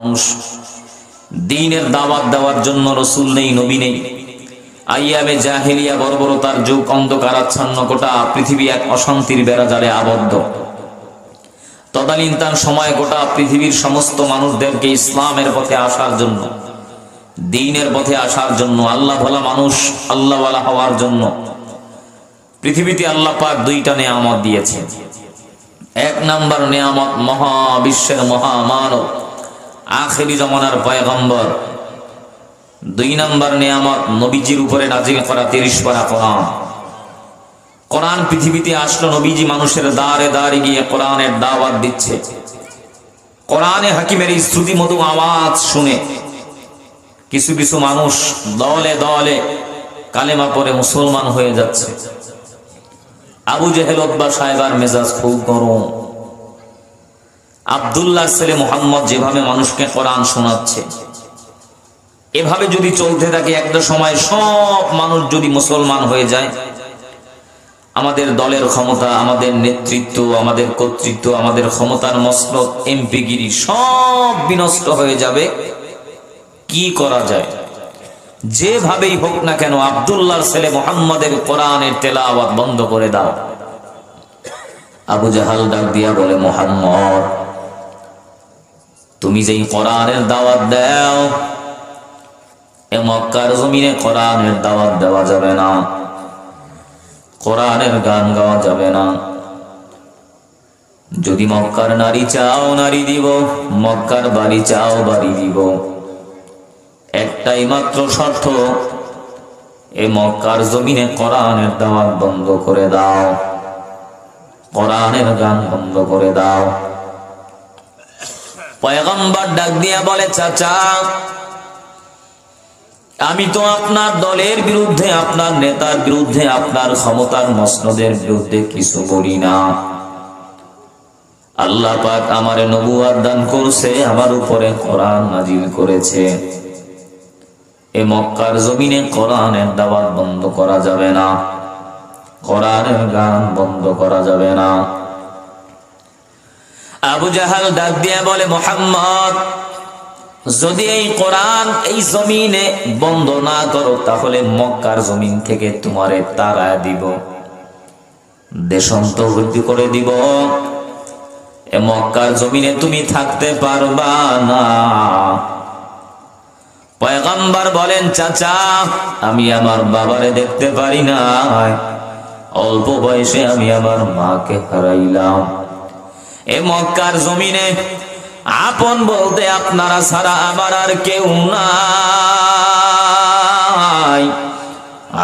মানুষ দ্বীনের দাওয়াত দেওয়ার জন্য রাসূল নেই, নবী নেই। আইয়ামে জাহেলিয়া বর্বরতার যুগ, অন্ধকারাচ্ছন্ন গোটা পৃথিবী এক অশান্তির বেড়াজালে আবদ্ধ। তদানীন্তন তার সময় গোটা পৃথিবীর সমস্ত মানুষদেরকে ইসলামের পথে আসার জন্য, দ্বীনের পথে আসার জন্য, আল্লাহ ভোলা মানুষ আল্লাহওয়ালা হওয়ার জন্য পৃথিবীতে আল্লাহ পাক দুইটা নেয়ামত দিয়েছেন। এক নাম্বার নেয়ামত মহাবিশ্বের মহামানব আখেরি জমানার পয়গম্বর। দুই নাম্বার নেয়ামত নবীজির উপরে নাজিল করা 30 পারা কোরআন। কোরআন পৃথিবীতে আসলো, নবীজি মানুষের দ্বারে দ্বারে গিয়ে কোরআনের দাওয়াত দিচ্ছে। কোরআনে হাকিমের শ্রুতি মধু আওয়াজ শুনে কিছু কিছু মানুষ দলে দলে কালেমা পড়ে মুসলমান হয়ে যাচ্ছে। আবু জেহেল উতবা সাহেবার মেজাজ খুব গরম। আব্দুল্লাহর ছেলে মুহাম্মদ যেভাবে মানুষকে কোরআন শোনাচ্ছে, এভাবে যদি চলতে থাকে একটা সময় সব মানুষ যদি মুসলমান হয়ে যায়, আমাদের দলের ক্ষমতা, আমাদের নেতৃত্ব, আমাদের কর্তৃত্ব, আমাদের ক্ষমতার মসনদ, এমপিগিরি সব বিনষ্ট হয়ে যাবে। কি করা যায়? যেভাবেই হোক না কেন আব্দুল্লাহর ছেলে মুহাম্মদের কোরআনের তেলাওয়াত বন্ধ করে দাও। আবু জাহাল ডাক দিয়া বলে, মুহাম্মদ তুমি যেই কোরআনের দাওয়াত দাও, এ মক্কার জমিনে কোরআনের দাওয়াত দেওয়া যাবে না, কোরআনের গান গাওয়া যাবে না। যদি মক্কার নারী চাও নারী দিব, মক্কার বাড়ি চাও বাড়ি দিব। একটাই মাত্র শর্ত, এ মক্কার জমিনে কোরআনের দাওয়াত বন্ধ করে দাও, কোরআনের গান বন্ধ করে দাও। পয়গম্বর ডাক দিয়া বলে, চাচা আমি তো আপনার দলের বিরুদ্ধে, আপনার নেতার বিরুদ্ধে, আপনার ক্ষমতার মসনদের বিরুদ্ধে কিছু বলি না। আল্লাহ পাক আমারে নবুয়ত দান করছে, আমার উপরে কোরআন নাজিল করেছে। এ মক্কার জমিনে কোরআনের দাওয়াত বন্ধ করা যাবে না, কোরআনের গান বন্ধ করা যাবে না। আবু জাহাল ডাক দিয়ে বলে, মুহাম্মদ যদি এই কোরআন এই জমিনে বন্ধ না করো, তাহলে মক্কার জমিন থেকে তোমারে তাড়া দিব, দেশান্তরিত করে দিব। এ মক্কার জমিনে তুমি থাকতে পারবা না। পয়গম্বর বলেন, চাচা আমি আমার বাবারে দেখতে পারি না, অল্প বয়সে আমি আমার মাকে হারাইলাম। এ মক্কার জমিনে আপন বলতে আপনারা ছাড়া আমার আর কেউ নাই।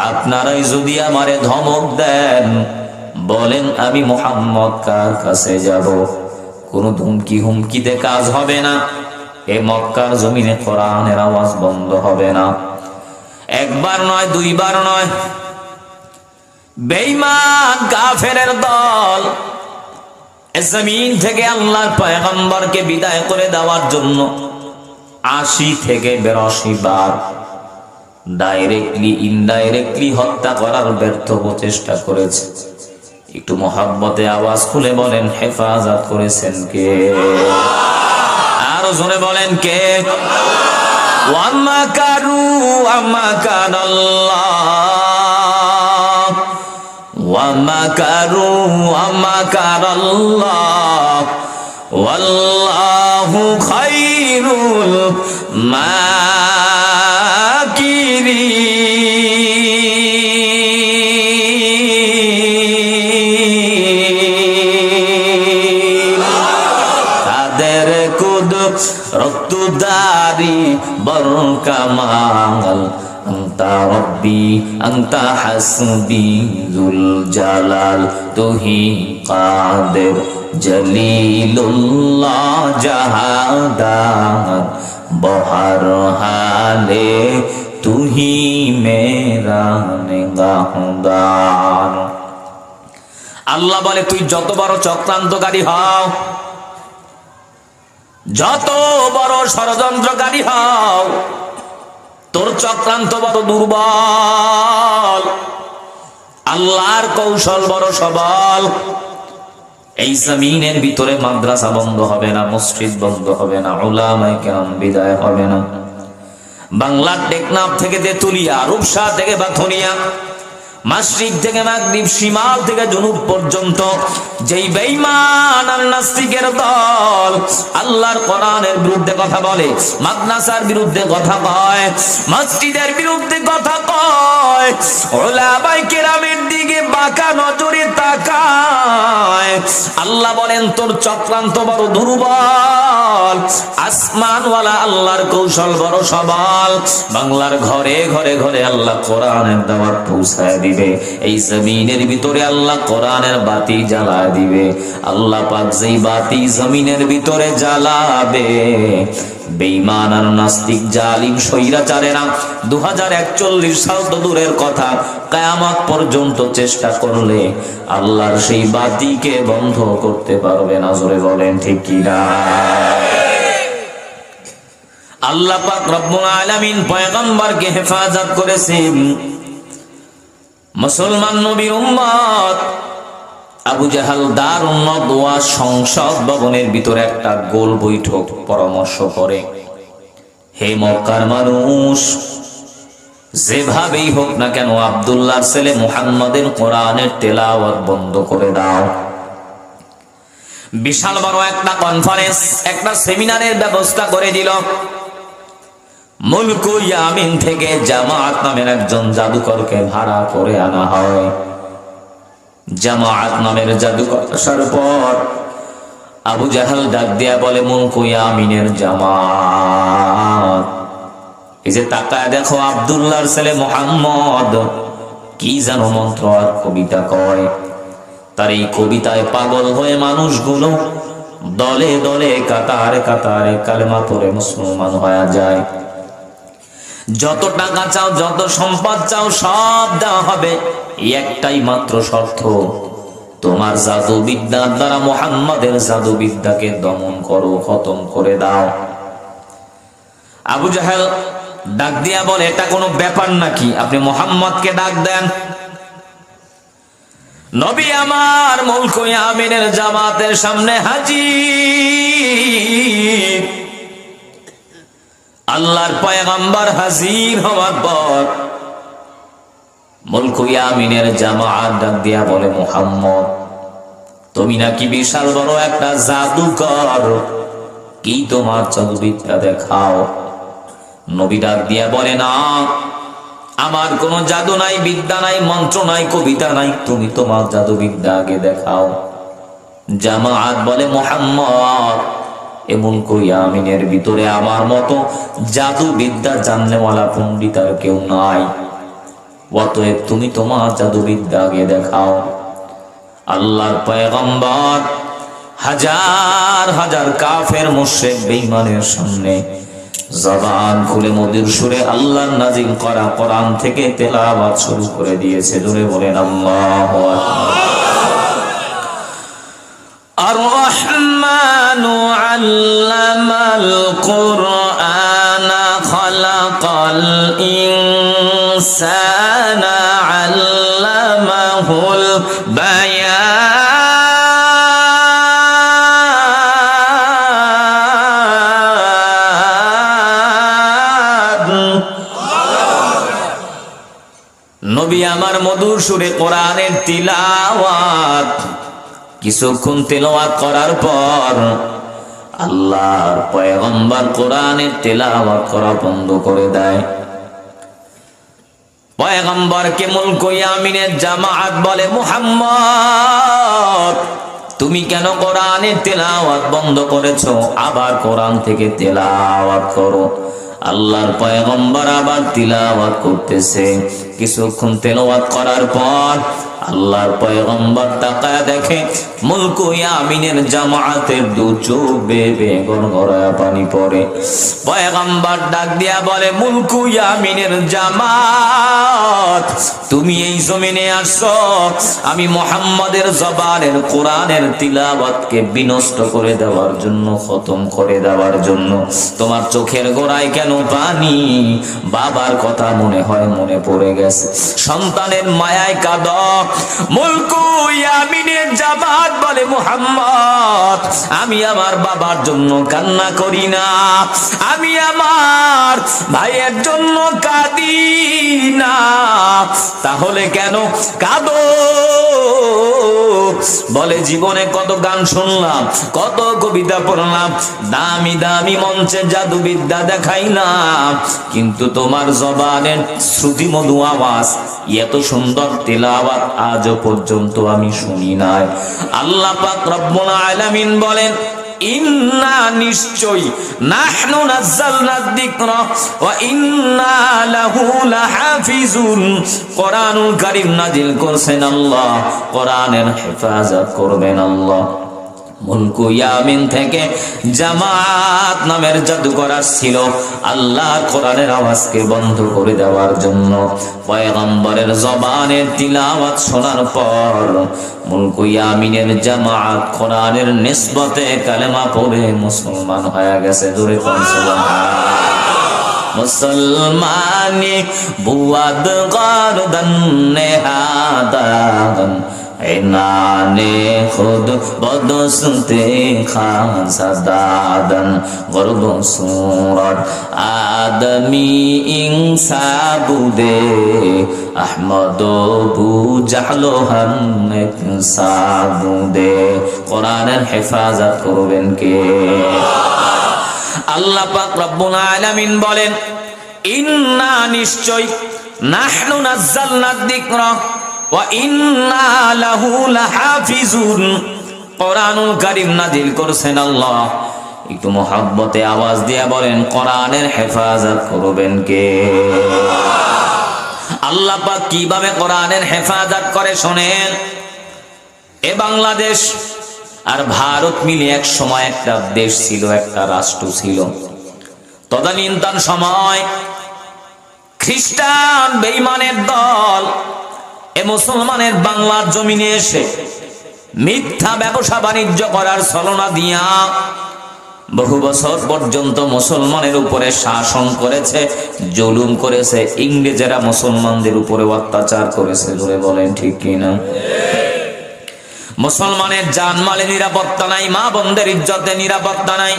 আপনারাই যদি আমারে ধমক দেন, বলেন আমি মুহাম্মদ কার কাছে যাব, কোনো ধুমকি হুমকিতে কাজ হবে না। এ মক্কার জমিনে কোরআনের আওয়াজ বন্ধ হবে না। একবার নয়, দুইবার নয়, বেঈমান কাফেরের দল জমিন থেকে আল্লাহর পয়গম্বরকে বিদায় করে দেওয়ার জন্য 80 থেকে 82 বার ডাইরেক্টলি ইনডাইরেক্টলি হত্যা করার ব্যর্থ প্রচেষ্টা করেছে। একটু মহব্বতে আওয়াজ খুলে বলেন, হেফাজত করেছেন কে? আরো জোরে বলেন, কে? ওয়ামা কারু ওয়ামা কানাল্লাহ, ওয়ামা কারু ওয়ামা কারাল্লাহ, ওয়াল্লাহু খায়রুল মাকিরিন। কাদের কুদরত রক্তদারি বরকামাল, আন্তা রব্বি আন্তা হাসবি যুল জালাল, তুহি কাদের জলিলুল্লাহ জাহাদার, বহর হালে তুহি মেরা নিগাহদার। আল্লাহ বলে, তুই যত বড় চক্রান্তকারী হও, যত বড় ষড়যন্ত্রকারী হও, তোর চক্রান্ত বড় দুর্বল, আল্লাহর কৌশল বড় সবল। এই জমিনের ভিতরে মাদ্রাসা বন্ধ হবে না, মসজিদ বন্ধ হবে না, উলামায়ে কেরাম বিদায় হবে না। বাংলার টেকনাফ থেকে তেতুলিয়া, রূপসা থেকে বাথুনিয়া, মাশরিক থেকে মাগরিব, শিমাল থেকে জুনুব পর্যন্ত যেই বেঈমান আর নাস্তিকের দল আল্লাহর কোরআনের বিরুদ্ধে কথা বলে, মাদ্রাসার বিরুদ্ধে কথা কয়, মসজিদের বিরুদ্ধে কথা কয়, উলামায়ে কেরামের দিকে বাঁকা নজরে তাকায়, আল্লাহ বলেন তোর চক্রান্ত বড় দুর্বল, আসমানওয়ালা আল্লাহর কৌশল বড় সবল। বাংলার ঘরে ঘরে ঘরে আল্লাহ কোরআনের দাওয়াত পৌঁছায় দিবে, এই জমিনের ভিতরে আল্লাহ কোরআনের বাতি জ্বালায় দিবে। আল্লাহ পাক যেই বাতি জমিনের ভিতরে জ্বালাবে, বেঈমান আর নাস্তিক জালিম স্বৈরাচারেরা 2041 সাল তো দূরের কথা, কিয়ামত পর্যন্ত চেষ্টা করলে আল্লাহর সেই বাতিকে বন্ধ করতে পারবে না। জোরে বলেন ঠিক কি না? আল্লাহ পাক রব্বুল আলামিন পয়গম্বরকে হেফাজত করেছেন। মুসলমান নবীর উম্মত আবু জাহাল দারুন নদওয়া সংসদ ভবনের ভিতরে একটা গোল বৈঠক পরামর্শ করে, হে মক্কার মানুষ, যেভাবেই হোক না কেন আব্দুল্লাহর ছেলে মুহাম্মাদের কোরআনের তেলাওয়াত বন্ধ করে দাও। বিশাল বড় একটা কনফারেন্স, একটা সেমিনারের ব্যবস্থা করে দিল। মুলক ইয়ামিন থেকে জামাআত নামের একজন জাদুকরকে ভাড়া করে আনা হয়। জামাআত নামের জাদুকর আসার পর আবু জাহাল ডাক দিয়া বলে, মুলক ইয়ামিনের জামাত, এই যে তাকায় দেখো আব্দুল্লাহর ছেলে মুহাম্মদ কি যেন মন্ত্র আর কবিতা কয়। তার এই কবিতায় পাগল হয়ে মানুষগুলো দলে দলে কাতারে কাতারে কালেমা পড়ে মুসলমান হয়ে যায়। যত টাকা চাও, যত সম্পদ চাও, সব দেওয়া হবে, একটাই মাত্র শর্ত, তোমার জাদুবিদ্যার দ্বারা মুহাম্মাদের জাদুবিদ্যাকে দমন করো, খতম করে দাও। আবু জাহেল ডাক দিয়া বলে, এটা কোনো ব্যাপার নাকি, আপনি মুহাম্মদকে ডাক দেন। নবী আমার মুলক ইয়ামিনের জামাতের সামনে হাজির। আল্লাহর পয়গম্বর হাজির হওয়ার পর মুলক ইয়ামিনের জামাত ডাক দিয়া বলে, মুহাম্মদ, তুমি নাকি বিশাল বড় একটা জাদুকর, কি তোমার জাদুবিদ্যা দেখাও। নবী ডাক দিয়া বলে, না, আমার কোনো জাদু নাই, বিদ্যা নাই, মন্ত্র নাই, কবিতা নাই, তুমি তোমার জাদুবিদ্যা আগে দেখাও। জামাত বলে, মুহাম্মদ, মুলক ইয়ামিনের ভিতরে আমার মতো জাদুবিদ্যা জাননেওয়ালা পণ্ডিত আর কেউ নাই, অতএব তুমি তোমার জাদুবিদ্যা আগে দেখাও। আল্লাহর পয়গম্বর হাজার হাজার কাফের মুশরিক বেঈমানের সামনে জবান খুলে মধুর সুরে আল্লাহর নাজিল করা কোরআন থেকে তেলাওয়াত শুরু করে দিয়েছে। জোরে বলেন আল্লাহু আকবার। আর-রহমানু আল্লামাল কুরআনা খালাকাল ইনসানা আল্লামাহুল বায়ান। নবী আমার মধুর সুরে কোরআনের তিলাওয়াত কিছুক্ষণ তেলাওয়াত করার পর আল্লাহর পয়গম্বর কোরআনের তেলাওয়াত করা বন্ধ করে দেয়। পয়গম্বরকে মুলক ইয়ামিনের জামাত বলে, মুহাম্মদ, তুমি কেন কোরআনের তেলাওয়াত বন্ধ করেছো? আবার কোরআন থেকে তেলাওয়াত করো। আল্লাহর পয়গম্বর আবার তিলাওয়াত করতেছে। কিছুক্ষণ তেলাওয়াত করার পর আল্লাহর পয়গম্বর তাকায় দেখে মুলক ইয়ামিনের জামাতের দু চোখ বেয়ে বেয়ে গড়গড়ায় পানি পড়ে। পয়গম্বর ডাক দিয়া বলে, মুলক ইয়ামিনের জামাত, তুমি এই জমিনে আসছো আমি মুহাম্মাদের জবানের কোরআনের তিলাওয়াতকে বিনষ্ট করে দেওয়ার জন্য, খতম করে দেওয়ার জন্য। তোমার চোখের গোড়ায় কেন পানি? বাবার কথা মনে হয় মনে পড়ে গেছে, সন্তানের মায়ায় কাঁদো, মুলকু ইয়ামিনের জামাত বলে মুহাম্মদ আমি আমার বাবার জন্য কান্না করি না, আমি আমার ভাইয়ের জন্য কাঁদি না। তাহলে কেন কাঁদো? বলে জীবনে কত গান শুনলাম, কত কবিতা পড়লাম, দামি দামি মঞ্চে জাদুবিদ্যা দেখাইলাম, কিন্তু তোমার জবানের শ্রুতি মধু আওয়াজ, এত সুন্দর তেলাওয়াত আজও পর্যন্ত আমি শুনি নাই। আল্লাহ পাক রব্বুল আলামিন বলেন ইন্না নিশ্চয় নাহনু নাযালনা যিকরা ওয়া ইন্না লাহু লাহাফিজুন। কোরআনুল কারীম নাজিল করেছেন আল্লাহ, কোরআনের হেফাজত করবেন আল্লাহ। মুলকু ইয়ামিন থেকে জামাত নামের জাদুকর ছিল আল্লাহ কোরআনের আওয়াজকে বন্ধ করে দেওয়ার জন্য। পয়গম্বরের জবানের তিলাওয়াত শোনার পর মুলকু ইয়ামিনের জামাত কোরআনের নিসবতে কালেমা পড়ে মুসলমান হয়ে গেছে। জোরে কোন সুবহানাল্লাহ। মুসলমানি বুয়াদ গারদান নেহাদান এনানে খুদ বদসতে খাসাদাদান গর্ব সুরত আদমি ইনসাবুদে আহমদ বু জাহলো হান্নেক সাবুদে। কোরআনের হেফাজত করবেন কে? আল্লাহ পাক রব্বুল আলামিন বলেন ইন্না নিশ্চয় নাহনু নাযালনা যিকরা ওয়া ইন্না লাহু লাহাফিজুন। কোরআনুল কারীম নাজিল করেছেন আল্লাহ। একটু মুহাব্বতে আওয়াজ দিয়ে বলেন কোরআনের হেফাজত করবেন কে? আল্লাহ পাক কিভাবে কোরআনের হেফাজত করে শোনেন। এ বাংলাদেশ আর ভারত মিলে এক সময় একটা দেশ ছিল, একটা রাষ্ট্র ছিল। তদানীন্তন সময় খ্রিস্টান বেঈমানের দল এ মুসলমানের বাংলার জমিনে এসে মিথ্যা ব্যবসা বাণিজ্য করার ছলনা দিয়া বহু বছর পর্যন্ত মুসলমানের উপরে শাসন করেছে, জুলুম করেছে। ইংরেজেরা মুসলমানদের উপরে অত্যাচার করেছে। ধরে বলেন ঠিক কিনা? মুসলমানের জানমালে নিরাপত্তা নাই, মা বোনদের ইজ্জতে নিরাপত্তা নাই।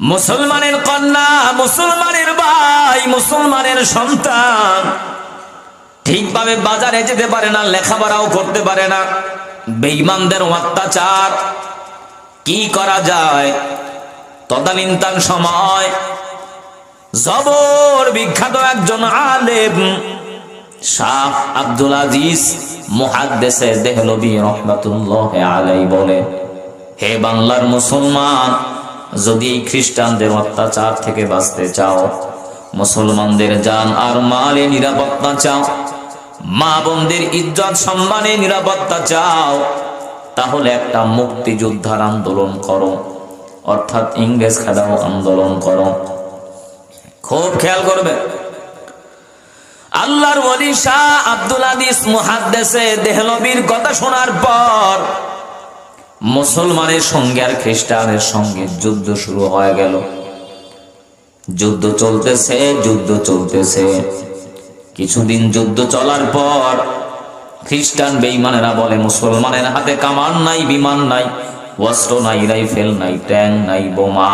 মুসলমানের কন্যা, মুসলমানের ভাই, মুসলমানের সন্তান ঠিকভাবে বাজারে যেতে পারে না, লেখাপড়াও করতে পারে না। বেঈমানদের অত্যাচার কি করা যায়? তদানীন্তন সময় জবর বিখ্যাত একজন আলেম শাহ আব্দুল আজিজ মুহাদ্দিসে দেহলভী রাহমাতুল্লাহি আলাইহি বলে, হে বাংলার মুসলমান, যদি এই খ্রিস্টানদের অত্যাচার থেকে বাঁচতে চাও, মুসলমানদের জান আর মালে নিরাপত্তা চাও, মা বোনদের ইজ্জত সম্মানে নিরাপত্তা চাও, তাহলে একটা মুক্তিযোদ্ধার আন্দোলন করো, অর্থাৎ ইংরেজ খেদাও আন্দোলন করো। খুব খেয়াল করবে। আল্লাহর ওলি শাহ আব্দুল আজিজ মুহাদ্দিসে দেহলভীর কথা শোনার পর মুসলমানের সঙ্গে আর খ্রিস্টানের সঙ্গে যুদ্ধ শুরু হয়ে গেল। যুদ্ধ চলতেছে, যুদ্ধ চলতেছে। কিছুদিন যুদ্ধ চলার পর খ্রিস্টান বেঈমানেরা বলে মুসলমানের হাতে কামান নাই, বিমান নাই, অস্ত্র নাই, রাইফেল নাই, ট্যাঙ্ক নাই, বোমা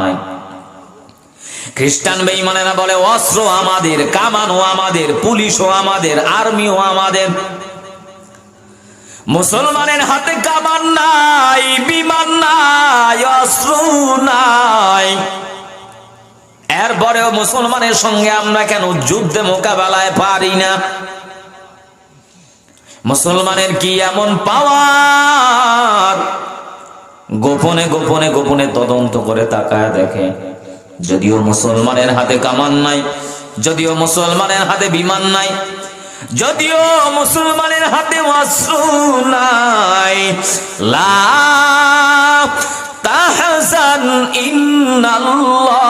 নাই। খ্রিস্টান বেঈমানেরা বলে অস্ত্র আমাদের, কামানও আমাদের, পুলিশও আমাদের, আর্মিও আমাদের। মুসলমানের হাতে কামান নাই, বিমান নাই, অস্ত্র নাই। এরপরেও মুসলমানের সঙ্গে আমরা কেন যুদ্ধে মোকাবেলায় পারি না? মুসলমানের কি এমন পাওয়ার? গোপনে গোপনে গোপনে তদন্ত করে তাকায় দেখে, যদিও মুসলমানের হাতে কামান নাই, যদিও মুসলমানের হাতে বিমান নাই, যদিও মুসলমানের হাতে অস্ত্র নাই, লা তাহজান ইন্নাল্লাহা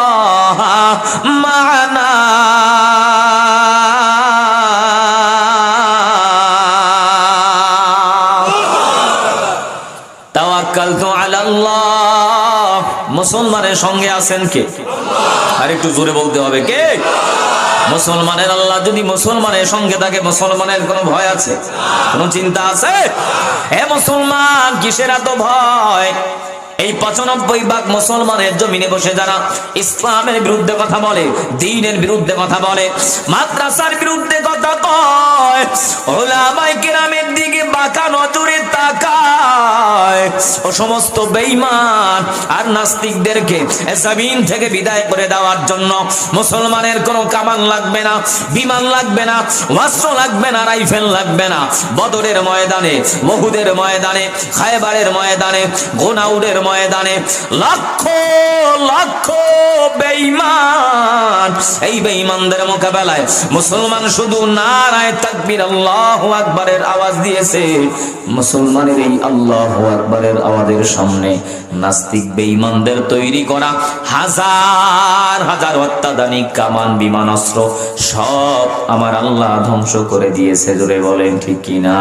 মা'ানা। তাওয়াক্কালতু আলাল্লাহ। মুসলমানের সঙ্গে আছেন কে? আর একটু জোরে বলতে হবে কে? মুসলমানের আল্লাহ যদি মুসলমানের সঙ্গে থাকে, মুসলমানের কোনো ভয় আছে? কোনো চিন্তা আছে? হে মুসলমান, কিসের এত ভয়? এই 95% মুসলমানের জমিনে বসে যারা ইসলামের বিরুদ্ধে কথা বলে, দ্বীনের বিরুদ্ধে কথা বলে, মাদ্রাসার বিরুদ্ধে কথা কয়, উলামায়ে কেরামের দিকে বাঁকা নজরে তাকায়, ও সমস্ত বেঈমান আর নাস্তিকদেরকে জমিন থেকে বিদায় করে দেওয়ার জন্য মুসলমানের কোনো কামান লাগবে না, বিমান লাগবে না, অস্ত্র লাগবে না, রাইফেল লাগবে না। বদরের ময়দানে, উহুদের ময়দানে, খায়বারের ময়দানে, গোনাউরের ময়দানে লক্ষ লক্ষ বেঈমান, এই বেঈমানদের মোকাবেলায় মুসলমান শুধু নারায়ে তাকবীর আল্লাহু আকবারের আওয়াজ দিয়েছে। মুসলমানের এই আল্লাহু আকবারের আওয়াজের সামনে নাস্তিক বেঈমানদের তৈরি করা হাজার হাজার অত্যাধুনিক কামান, বিমান, অস্ত্র সব আমার আল্লাহ ধ্বংস করে দিয়েছে। জোরে বলেন ঠিক কিনা?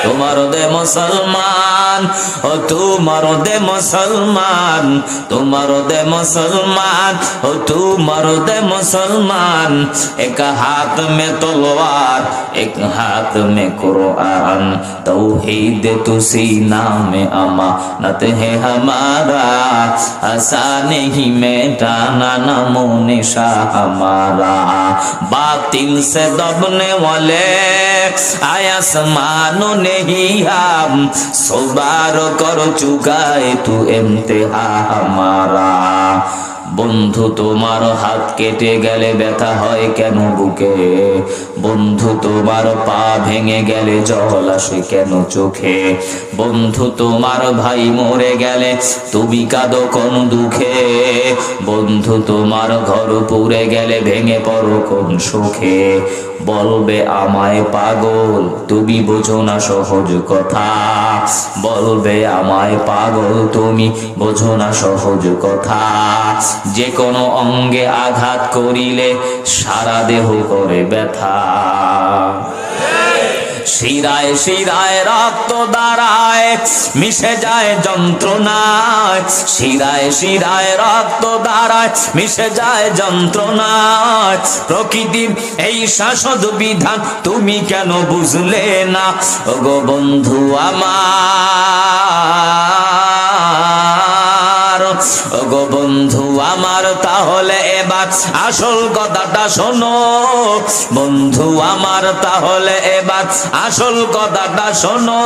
তোমার দে মুসলমান, ও তোমার দে মুসলমান, তোমার দে মুসলমান, ও তোমার দে মুসলমান, এক হাত মে তলোয়ার, এক হাত মে কুরআন, तौहीद तू सीना में अमानत है हमारा, ऐसा नहीं मिटाना नमो निशा हमारा, बातिल से दबने वाले आसमानों ने ही हम सवार कर चुका है तू इम्तिहा हमारा। বন্ধু তোমার হাত কেটে গেলে ব্যথা হয় কেন বুকে? বন্ধু তোমার পা ভেঙে গেলে জল আসে কেন চোখে? বন্ধু তোমার ভাই মরে গেলে তুমি কাঁদো কোন দুঃখে? বন্ধু তোমার ঘর পুড়ে গেলে ভেঙে পড়ো কোন সুখে? বলবে আমায় পাগল, তুমি বোঝো না সহজ কথা। বলবে আমায় পাগল, তুমি বোঝো না সহজ কথা। যে কোনো অঙ্গে আঘাত করিলে সারা দেহ করে ব্যথা। শিরায় শিরায় রক্ত দাঁড়ায় মিশে যায় যন্ত্রণায়, শিরায় শিরায় রক্ত দাঁড়ায় মিশে যায় যন্ত্রণায়। প্রকৃতির এই শাশ্বত বিধান তুমি কেন বুঝলে না? ওগো বন্ধু আমার, ওগো বন্ধু আমার, তাহলে এবার আসল কথাটা শোনো। বন্ধু আমার, তাহলে এবার আসল কথাটা শোনো।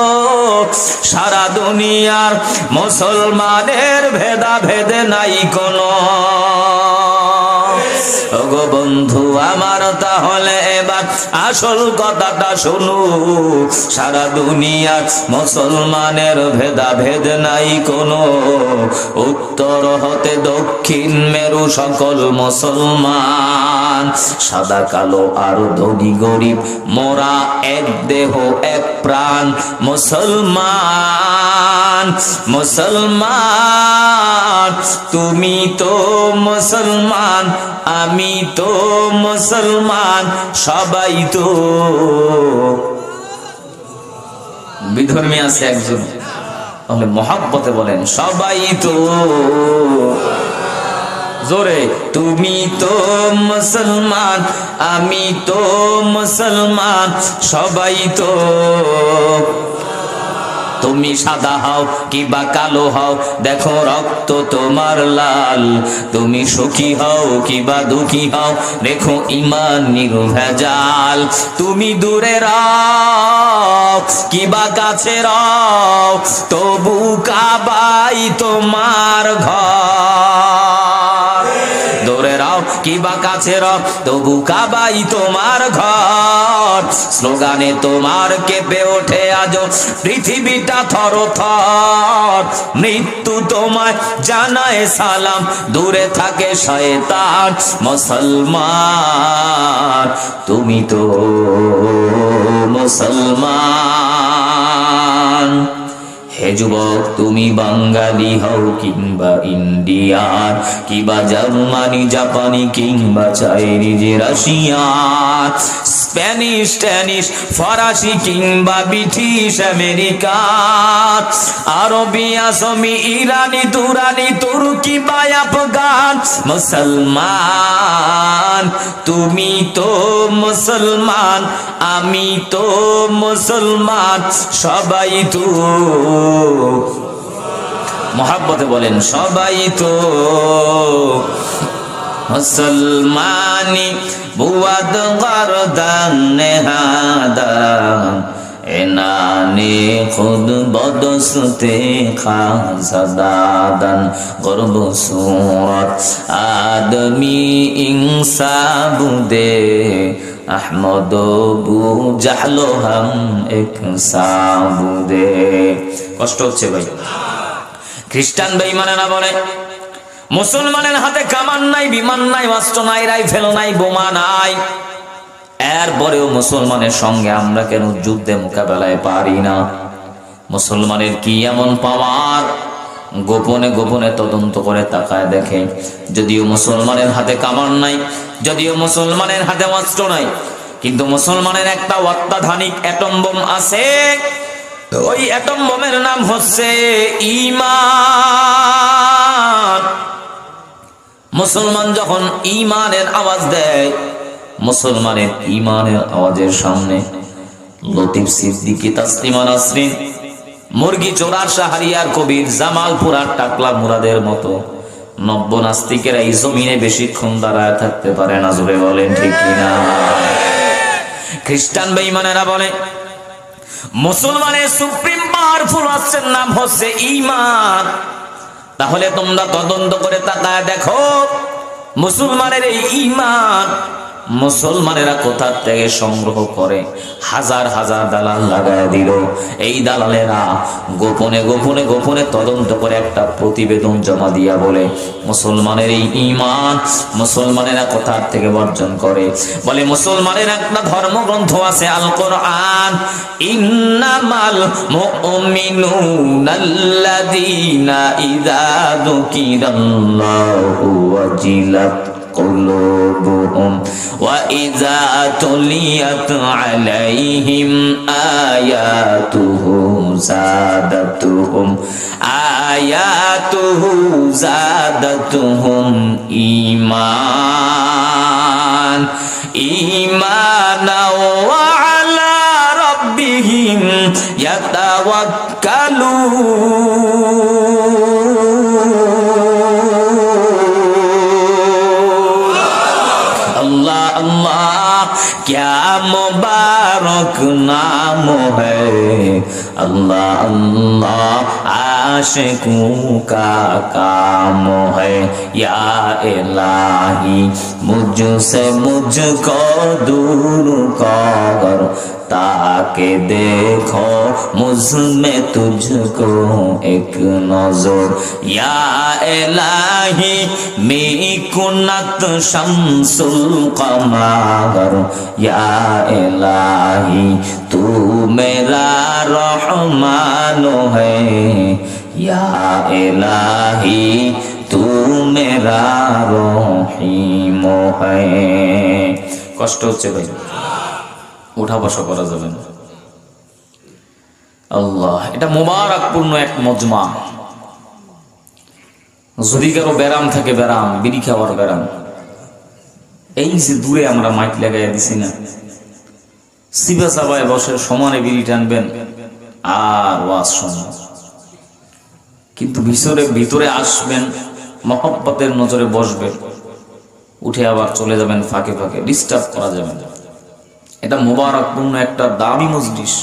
সারা দুনিয়ার মুসলমানের ভেদাভেদ নাই কোনো। ওগো বন্ধু আমার, তাহলে এবার আসল কথাটা শোনো। সারা দুনিয়ার মুসলমানের ভেদাভেদ নাই কোনো। উত্তর হতে দক্ষিণ মেরু সকল মুসলমান, সাদা কালো আর ধনী গরিব মোরা এক দেহ এক প্রাণ। মুসলমান মুসলমান, তুমি তো মুসলমান, আমি তো মুসলমান, সবাই তো। বিধর্মী আছে একজন, তাহলে মহাব্বতে বলেন সবাই তো। জোরে, তুমি তো মুসলমান, আমি তো মুসলমান, সবাই তো। তুমি সাদা হও কিবা কালো হও, দেখো রক্ত তোমার লাল। তুমি সুখী হও কিবা দুঃখী হও, দেখো ঈমান নির্ভেজাল। তুমি দূরে রও কিবা কাছে রও, তবু কাবাই তোমার ঘর। দূরে রও কিবা কাছে রও, তবু কাবাই তোমার ঘর। স্লোগানে তোমার কেঁপে ওঠে আজ পৃথিবীটা থরথর। মৃত্যু তোমায় জানায় সালাম, দূরে থাকে শয়তান। মুসলমান, তুমি তো মুসলমান। হে যুবক, তুমি বাঙালি হও কিংবা ইন্ডিয়ান কিংবা জার্মানি জাপানি কিংবা চাইনিজ রাশিয়ান স্প্যানিশ টেনিশ ফরাসি কিংবা ব্রিটিশ আমেরিকান আরবি আসামি ইরানি তুরানি তুর্কি বা আফগান মুসলমান তুমি তো মুসলমান আমি তো মুসলমান সবাই তো মোহাব্বতে বলেন সবাই তো মুসলমানি বুয়াদ গরদান নেহাদান এনানে খুদ বদসতে খাজাদান গর্ব সুরত আদমি ইনসাবুদে আহমদ বু জাহলো হাম এক সাবুদে। কষ্ট হচ্ছে ভাই। খ্রিস্টান বেঈমানেরা বলে মুসলমানের হাতে কামান নাই, বিমান নাই, অস্ত্র নাই, রাইফেল নাই, বোমা নাই, এরপরেও মুসলমানের সঙ্গে আমরা কেন যুদ্ধে মোকাবেলায় পারি না? মুসলমানের কি এমন পাওয়ার? গোপনে গোপনে তদন্ত করে তাকায় দেখে, যদিও মুসলমানের হাতে কামান নাই, যদিও মুসলমানের হাতে অস্ত্র নাই, কিন্তু মুসলমানের একটা অত্যাধুনিক অ্যাটম বোম আছে। ওই অ্যাটম বোমের নাম হচ্ছে ঈমান। মুসলমান যখন ঈমানের আওয়াজ দেয়, মুসলমানের ঈমানের আওয়াজের সামনে লতিফ সিদ্দিকী, তাসলিমা নাসরিন, মুরগি চোরার শাহরিয়ার কবির, জামালপুরার টাকলা মুরাদের মতো নব্য নাস্তিকেরা এই জমিনে বেশিক্ষণ দাঁড়ায় থাকতে পারে না। জোরে বলেন ঠিক কিনা? খ্রিস্টান বেঈমানেরা বলে মুসলমানের সুপ্রিম পাওয়ারফুল অস্ত্রের নাম হচ্ছে ঈমান। তাহলে তোমরা তদন্ত করে তাকায় দেখো, মুসলমানের এই ঈমান মুসলমানেরা কোথা থেকে সংগ্রহ করে? হাজার হাজার দালাল লাগায় দিল। এই দালালেরা গোপনে গোপনে গোপনে তদন্ত করে একটা প্রতিবেদন জমা দিয়া বলে মুসলমানের এই ঈমান মুসলমানেরা কোথা থেকে বর্জন করে। বলে মুসলমানের একটা ধর্মগ্রন্থ আছে আল কোরআন, ইন্নামাল মুমিনুনাল্লাযীনা ইযা যুকিরাল্লাহু ওয়াজিলাত قلوبهم وإذا تليت عليهم آياته زادتهم إيمانا وعلى ربهم يتوكلون। क्या मुबारक नाम है अल्लाह अल्लाह, आशिकों का काम है या इलाही, मुझसे मुझको दूर कर ताकि देखो मुझ में तुझको एक नजर, या इलाही मेरी कुन्नत शम्सुल कमर, या इलाही तू मेरा रहमान है, या इलाही तू मेरा रहीम है। কষ্ট হচ্ছে ভাই, উঠা বসা করা যাবে না। আল্লাহ, এটা মোবারকপূর্ণ এক মজমা। যদি কারো ব্যারাম থাকে, ব্যারাম, বিড়ি খাওয়ার ব্যারাম, এই যে দূরে আমরা মাইক লাগাইয়া দিছি না, সিবা সাবায় বসে সমানে বিড়ি টানবেন আর ওয়াজ শুনবেন, কিন্তু ভিতরে আসবেন, মহব্বতের নজরে বসবেন, উঠে আবার চলে যাবেন ফাঁকে ফাঁকে, ডিস্টার্ব করা যাবে না। এটা মোবারকপূর্ণ একটা দামি মজলিস।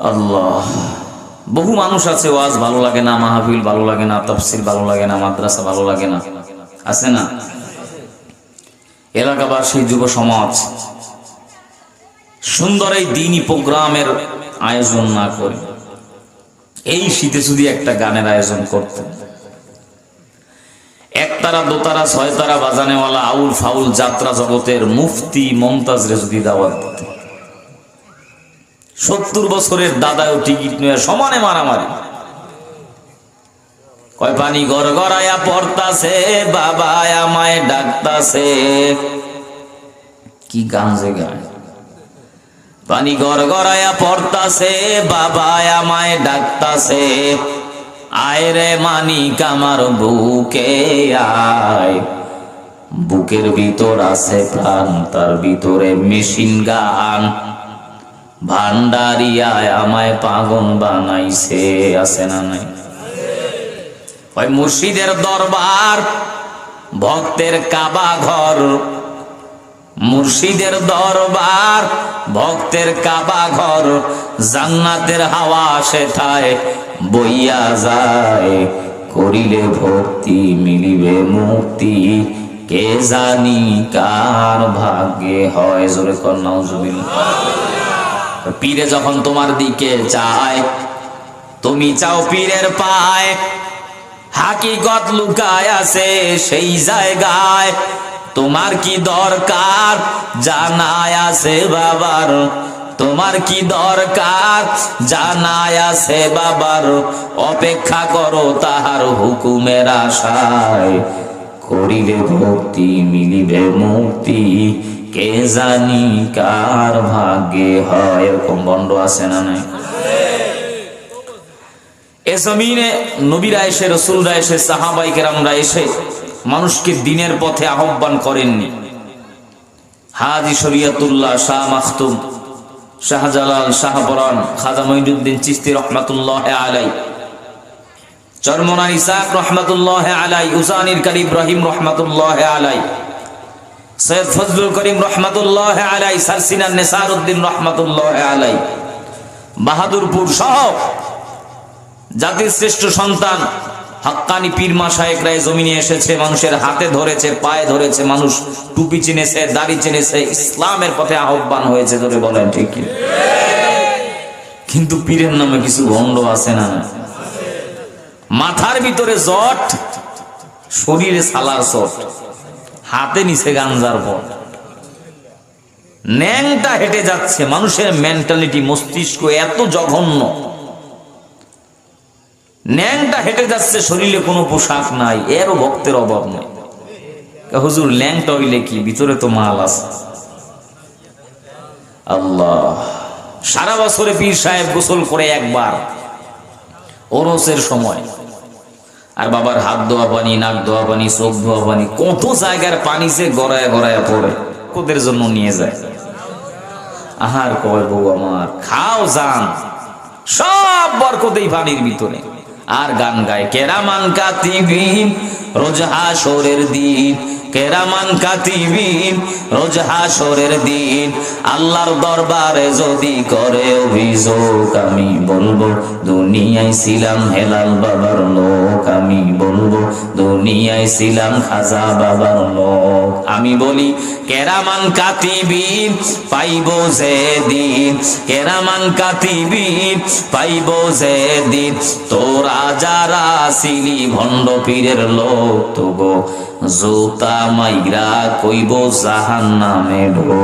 আল্লাহ, বহু মানুষ আছে ওয়াজ ভালো লাগে না, মাহফিল ভালো লাগে না, তাফসীর ভালো লাগে না, মাদ্রাসা ভালো লাগে না, আছে না? এলাকাবাসী, যুব সমাজ সুন্দর এই দ্বীনি প্রোগ্রামের আয়োজন না করে এই শীতে যদি একটা গানের আয়োজন করতেন, একতারা দোতারা ছয়তারা বাজানেওয়ালা আউল ফাউল যাত্রা জগতের মুফতি মমতাজ রে যদি দাওয়াত দিতেন, 70 বছরের দাদাও টিকিট নিয়ে সমানে মারামারি। কয় পানি গড়গড়ায়া পড়তাছে, বাবা আমায় ডাকতাছে। কি গান যে গায়, পানি গড়গড়ায়া পড়তাছে, বাবা আমায় ডাকতাছে। আয় রে মানিক আমার বুকে আয়, বুকের ভিতর আছে প্রাণ, তার ভিতরে মেশিন গান। ভান্ডারিয়ায় আমায় পাগল বানাইছে, আছে না নাই? ওই মুর্শিদের দরবার, ভক্তের কাবা ঘর। মুর্শিদের দরবার, ভক্তের কাবা ঘর। জান্নাতের হাওয়া সেথায় বইয়া যায়, করিলে ভক্তি মিলিবে মুক্তি। কে জানি কার ভাগ্যে হয়। জোরে কর নাউজুবিল্লাহ। পীরে যখন তোমার দিকে চায়, তুমি চাও পীরের পায়। হাকিকত লুকায় আছে সেই জায়গায়। তোমার কি দরকার জানায় আছে বাবার, তোমার কি দরকার জানায় আছে বাবার। অপেক্ষা করো তাহার হুকুমের আশায়, করিলে ভক্তি মিলিবে মুক্তি। কে জানি কার ভাগ্যে হয়। এরকম বন্ড আছে না নাই? এ জমিনে নবীরা এসে, রসুলরা এসে, সাহাবায়ে কেরামরা এসে মানুষকে দিনের পথে আহ্বান করেননি। হাজী শরিয়তুল্লাহ, শাহ মাখতুম, শাহজালাল, শাহপরান, খাজা মঈনুদ্দিন চিশতি রহমাতুল্লাহ আলাইহি, চরমনার ইসাক রহমাতুল্লাহ আলাইহি, উসানির কারি ইব্রাহিম রহমাতুল্লাহ আলাইহি, সৈয়দ ফজলুল করিম রহমাতুল্লাহ আলাইহি, সারসিনার নেসারউদ্দিন রহমাতুল্লাহ আলাইহি, বাহাদুরপুর সহ জাতির শ্রেষ্ঠ সন্তান হাক্কানি পীর মাশায়েখরা জমিনে এসেছে, মানুষের হাতে ধরেছে, পায়ে ধরেছে, মানুষ টুপি চিনেছে, দাড়ি চিনেছে, ইসলামের পথে আহ্বান হয়েছে। ধরে বলেন ঠিক কি? কিন্তু পীরের নামে কিছু ভণ্ড আছে না? মাথার ভিতরে জট, শরীরে সালার চট, হাতে নিচে গাঞ্জার পট, ন্যাংটা হেঁটে যাচ্ছে। মানুষের মেন্টালিটি, মস্তিষ্ক এত জঘন্য। ন্যাংটা হেঁটে যাচ্ছে, শরীরে কোনো পোশাক নাই, এরও ভক্তের অভাব নেই। হুজুর ল্যাংটা হইলে কি, ভিতরে তো মাল আছে। আল্লাহ, সারা বছরে পীর সাহেব গোসল করে একবার ওরসের সময়, আর বাবার হাত ধোয়া পানি, নাক ধোয়া পানি, চোখ ধোয়া পানি, কত জায়গার পানি যে গড়ায় গড়ায় পড়ে, ওদের জন্য নিয়ে যায়। আহার কয় বউ আমার, খাও যান, সব বরকতেই পানির ভিতরে। আর গান গায়, কেরামান কাতিবিন রোজ হাশরের দিন, কেরামান কাতিবিন রোজ হাশরের দিন। আল্লাহর দরবারে যদি করে অভিযোগ, আমি বলবো দুনিয়ায় ছিলাম হেলাল বাবার লোক, আমি বলবো দুনিয়ায় ছিলাম খাজা বাবার লোক। আমি বলি কেরামান কাতিবিন পাইব যে দিন, কেরামান কাতিবিন পাইব যে দিন। তোরা যারা ছিলি ভণ্ড পীরের লোক, তবু জোতা মাইরা কইব জাহান্নামে ঢো।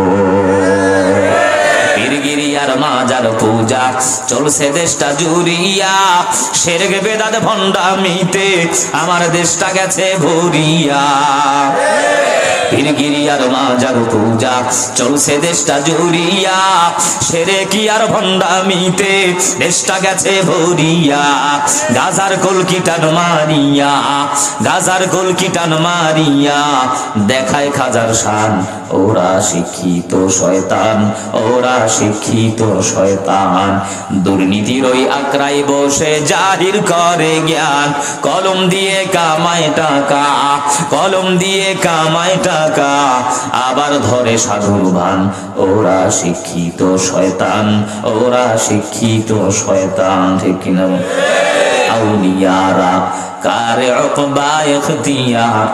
পীরগিরিয়ার মাজার পূজা চলছে দেশটা জুড়িয়া, শিরক বেদাত ভণ্ডামিতে আমার দেশটা গেছে ভরিয়া। পীরগিরিয়ার মাজার পূজা চলছে দেশটা জুড়িয়া, শিরক আর ভণ্ডামিতে দেশটা গেছে ভরিয়া। গাজার কলকি টান মারিয়া, গাজার কলকি টান মারিয়া দেখায় খাজার শান। ওরা শিক্ষিত শয়তান, ওরা শিক্ষিত শয়তান। দুর্নীতির ওই আকড়াই বসে জাহির করে জ্ঞান। কলম দিয়ে কামায় টাকা, কলম দিয়ে কামায় টাকা, আবার ধরে সাধুর ভান। ওরা শিক্ষিত শয়তান, ওরা শিক্ষিত শয়তান। ঠিক কিনা? আউলিয়ারা কারে উকবা ইখতিয়ার,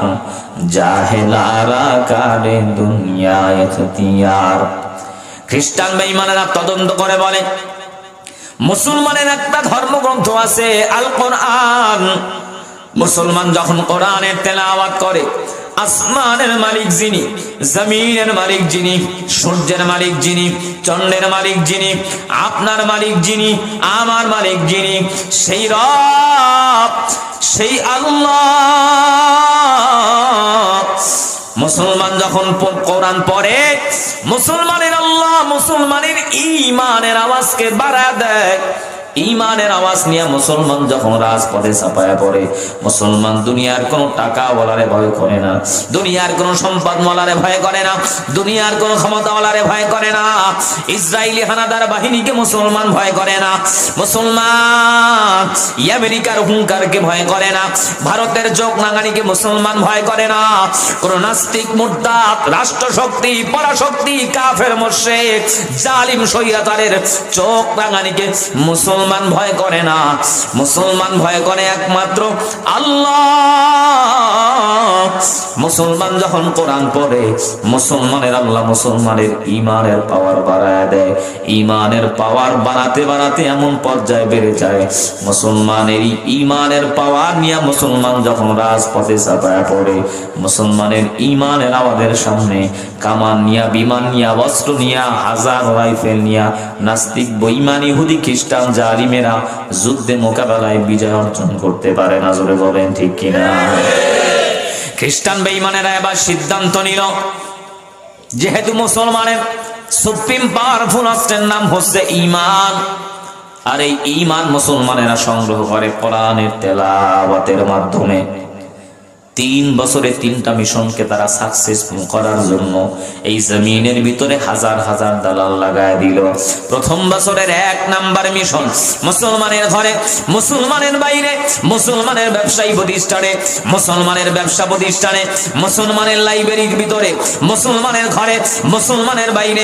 জাহেলারা কারে দুনিয়া ইখতিয়ার। খ্রিস্টান বেঈমানেরা তদন্ত করে বলে, মুসলমানের একটা ধর্মগ্রন্থ আছে আল কোরআন। মুসলমান যখন কোরআনের তেলাওয়াত করে, আসমানের মালিক যিনি, জমিনের মালিক যিনি, সূর্যের মালিক যিনি, চন্দ্রের মালিক যিনি, আপনার মালিক যিনি, আমার মালিক যিনি, সেই রব, সেই আল্লাহ। মুসলমান যখন কোরআন পড়ে, মুসলমানের আল্লাহ মুসলমানের ঈমানের আওয়াজকে বাড়ায় দেয়। ঈমানের আওয়াজ নিয়ে মুসলমান যখন রাজপথে ছাপায়া পড়ে, মুসলমান দুনিয়ার কোনো টাকা ওয়ালারে ভয় করে না, দুনিয়ার কোনো সম্পদ ওয়ালারে ভয় করে না, দুনিয়ার কোনো ক্ষমতা ওয়ালারে ভয় করে না। ইসরায়েলি হানাদার বাহিনীকে মুসলমান ভয় করে না, মুসলমান আমেরিকার হুঙ্কারকে ভয় করে না, ভারতের চোখ রাঙানিকে মুসলমান ভয় করে না। কোন নাস্তিক, মুরতাদ, রাষ্ট্রশক্তি, পরাশক্তি, কাফের, মুশরিক, জালিম, স্বৈরাচারের চোখ রাঙানিকে মুসলমান ভয় করে না। মুসলমান ভয় করে একমাত্র আল্লাহ। মুসলমান যখন কোরআন পড়ে, মুসলমানের আল্লাহ মুসলমানের ঈমানের পাওয়ার বাড়ায় দেয়। ঈমানের পাওয়ার বাড়াতে বাড়াতে এমন পর্যায়ে বেড়ে যায়, মুসলমানের ঈমানের পাওয়ার নিয়ে মুসলমান যখন রাজপথে ছাপায়া পড়ে, মুসলমানের ঈমানের আমাদের সামনে কামান নিয়া, বিমান নিয়া, অস্ত্র নিয়া, হাজার রাইফেল নিয়া নাস্তিক, বেঈমান, ইহুদি, খ্রিস্টান, জালিমেরা যুদ্ধে মোকাবেলায় বিজয় অর্জন করতে পারে না। জোরে বলেন ঠিক কিনা? খ্রিস্টান বেঈমানেরা এবার সিদ্ধান্ত নিল, যেহেতু মুসলমানের সুপ্রিম পাওয়ারফুল অস্ত্রের নাম হচ্ছে ঈমান, আর এই ঈমান মুসলমানেরা সংগ্রহ করে কোরআনের তেলাওয়াতের মাধ্যমে। 3 বছরে 3টা মিশনকে তারা সাকসেসফুল করার জন্য এই জমিনের ভিতরে হাজার হাজার দালাল লাগায় দিল। প্রথম বছরের 1 নাম্বার মিশন, মুসলমানের ঘরে, মুসলমানের বাইরে, মুসলমানের ব্যবসায়ী প্রতিষ্ঠানে, মুসলমানের ব্যবসা প্রতিষ্ঠানে, মুসলমানের লাইব্রেরির ভিতরে, মুসলমানের ঘরে, মুসলমানের বাইরে,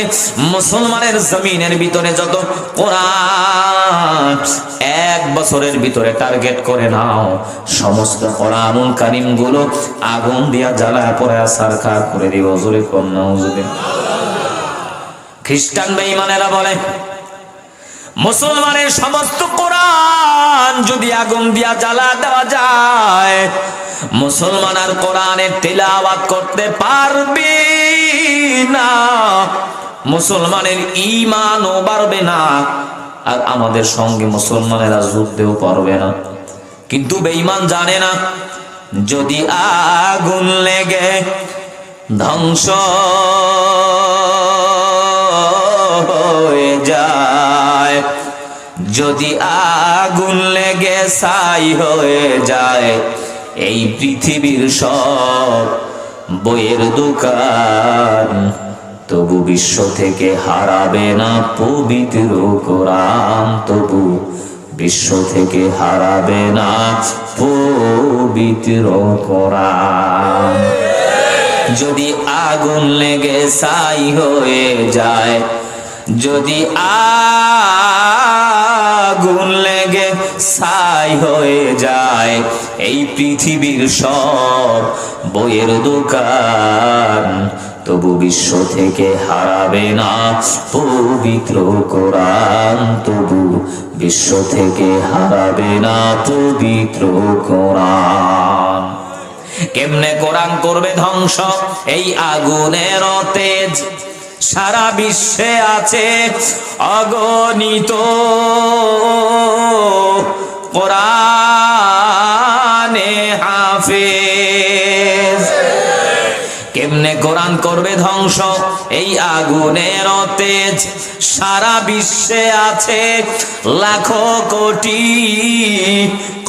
মুসলমানের জমিনের ভিতরে যত কোরআন 1 বছরের ভিতরে টার্গেট করে নাও, সমস্ত কোরআনুল কারীম গুলো আগুন দিয়া জ্বালায় পড়ে সারখার করে দিব। জোরে কন্যা হুজুরে। খ্রিস্টান বেঈমানেরা বলে, মুসলমানের সমস্ত কোরআন যদি আগুন দিয়া জ্বালা দেওয়া যায়, মুসলমান আর কোরআনের তেলাওয়াত করতে পারবে না, মুসলমানের ঈমানও বাড়বে না, আর আমাদের সঙ্গে মুসলমানেরা যুদ্ধেও পারবে না। কিন্তু বেঈমান জানে না, যদি আগুন লেগে ধ্বংস হয়ে যায়, যদি আগুন লেগে ছাই হয়ে যায়, এই পৃথিবীর সব বইয়ের দোকান, তবু বিশ্ব থেকে হারাবে না পবিত্র কোরআন, তবু বিশ্ব থেকে হারাবে না পবিত্র কোরআন। যদি আগুন লেগে ছাই হয়ে যায়, যদি আগুন লেগে ছাই হয়ে যায়, এই পৃথিবীর সব বইয়ের দোকান, তবু বিশ্ব থেকে হারাবে না পবিত্র কোরআন, তবু বিশ্ব থেকে হারাবে না পবিত্র কোরআন। কেমনে কোরআন করবে ধ্বংস? এই আগুনের তেজ সারা বিশ্বে আছে অগণিত, কোরআনে হাফেজ। কেমনে কোরআন করবে ধ্বংস? এই আগুনের তেজ সারা বিশ্বে আছে লাখো কোটি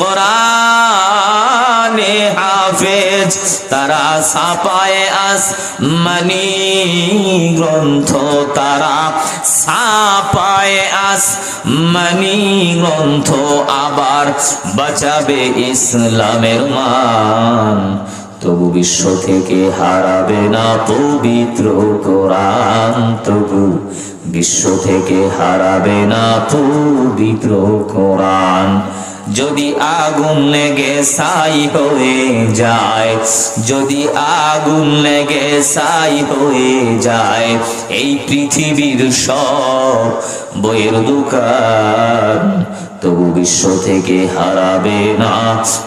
কোরআনে হাফেজ। তারা ছাপায় আসমানি গ্রন্থ, তারা ছাপায় আসমানি গ্রন্থ, আবার বাঁচাবে ইসলামের মান, তবু বিশ্ব থেকে হারাবে না পবিত্র কোরআন, তবু বিশ্ব থেকে হারাবে না পবিত্র কোরআন। যদি আগুন লেগে ছাই হয়ে যায়, যদি আগুন লেগে ছাই হয়ে যায়, এই পৃথিবীর সব বইয়ের দোকান, তবু বিশ্ব থেকে হারাবে না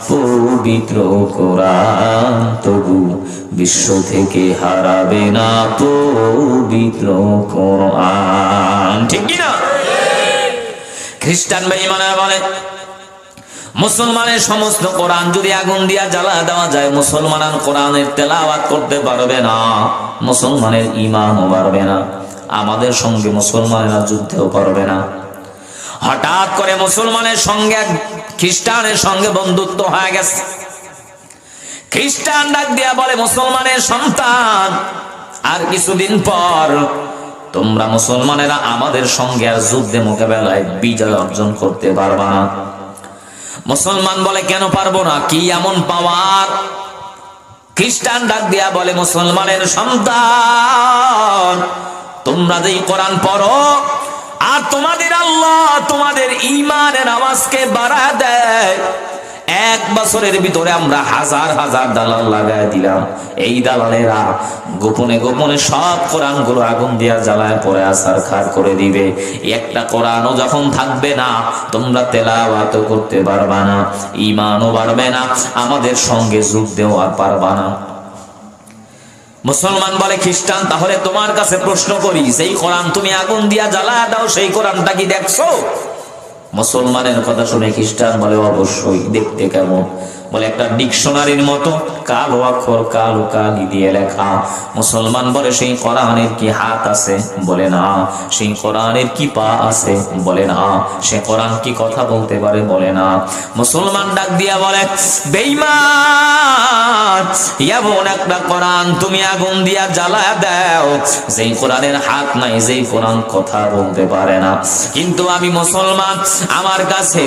পবিত্র কোরআন, তবু বিশ্ব থেকে হারাবে না পবিত্র কোরআন। ঠিক কি না? খ্রিস্টান বেঈমানরা বলে মুসলমানের সমস্ত কোরআন যদি আগুন দিয়া জ্বালা দেওয়া যায়, মুসলমান কোরআনের তেলাওয়াত করতে পারবে না, মুসলমানের ঈমানও বাড়বে না, আমাদের সঙ্গে মুসলমানেরা যুদ্ধেও পারবে না। হঠাৎ করে মুসলমানের সঙ্গে খ্রিস্টানের সঙ্গে বন্ধুত্ব হয়ে গেছে। খ্রিস্টান ডাক দিয়া বলে, মুসলমানের সন্তান, আর কিছুদিন পর তোমরা মুসলমানেরা আমাদের সঙ্গে আর যুদ্ধে মোকাবেলায় বিজয় অর্জন করতে পারবা না। মুসলমান বলে, কেন পারবো না? কি এমন পাওয়ার? খ্রিস্টান ডাক দিয়া বলে, মুসলমানের সন্তান, তোমরা যেই কোরআন পড়ো আর তোমাদের আল্লাহ তোমাদের ঈমানের আওয়াজকে বাড়া দেয়, 1 বছরের ভিতরে আমরা হাজার হাজার দালাল লাগায় দিলাম। এই দালালেরা গোপনে গোপনে সব কোরআনগুলো আগুন দিয়া জ্বালায় পরে আসার খার করে দিবে। একটা কোরআনও যখন থাকবে না, তোমরা তেলাওয়াত করতে পারবা না, ঈমানও বাড়বে না, আমাদের সঙ্গে যুদ্ধেও আর পারবা না। মুসলমান বলে, খ্রিস্টান, তাহলে তোমার কাছে প্রশ্ন করি, সেই কোরআন তুমি আগুন দিয়া জ্বালায় দাও, সেই কোরআনটা কি দেখছো? মুসলমানের কথা শুনে খ্রিস্টান বলে, অবশ্যই। দেখতে কেমন? বলে, একটা ডিকশনারির মতো, কালো অক্ষর কালো কালি দিয়ে লেখা। মুসলমান বলে, সেই কোরআনের কি হাত আছে? বলে না। সেই কোরআনের কি পা আছে? বলে না। সে কোরআন কি কথা বলতে পারে? বলে না। মুসলমান ডাক দিয়া বলে, বেঈমান, এমন একটা কোরআন তুমি আগুন দিয়া জ্বালায় দাও, যেই কোরআনের হাত নাই, যেই কোরআন কথা বলতে পারে না। কিন্তু আমি মুসলমান, আমার কাছে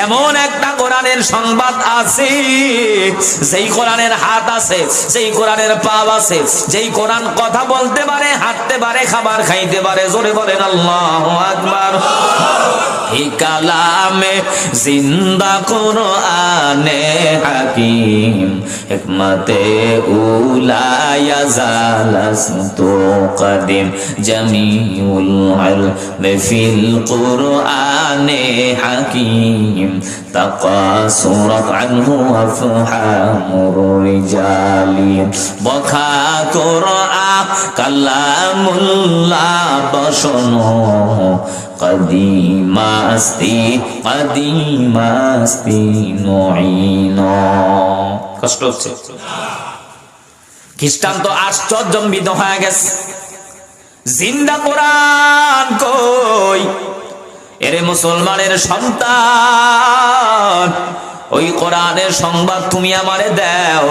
এমন একটা কোরআনের সংবাদ আছে, যেই কোরআনের হাত আছে, যেই কোরআনের পা আছে, যেই কোরআন কথা বলতে পারে, হাঁটতে পারে, খাবার খাইতে পারে। জোরে বলেন আল্লাহু আকবার। এই কালামে জিন্দা কোরআনে হাকিম, হিকমতে উলা ইয়াজালাস্তু কদিম, জামিউল ইলমি ফিল কোরআনে হাকিম, তাকাসুরাত আনহু আফহামুর রিজালি, বখা কোরআন কালামুল্লাহ বসনো, কদিমাস্তি কদিমাস্তি নঈন। কষ্ট হচ্ছে? খ্রিস্টান তো আশ্চর্যজনবিত হয়ে গেছে, জিন্দা কোরআন কই? এরে মুসলমানের সন্তান, ওই কোরআনের সংবাদ তুমি আমারে দাও,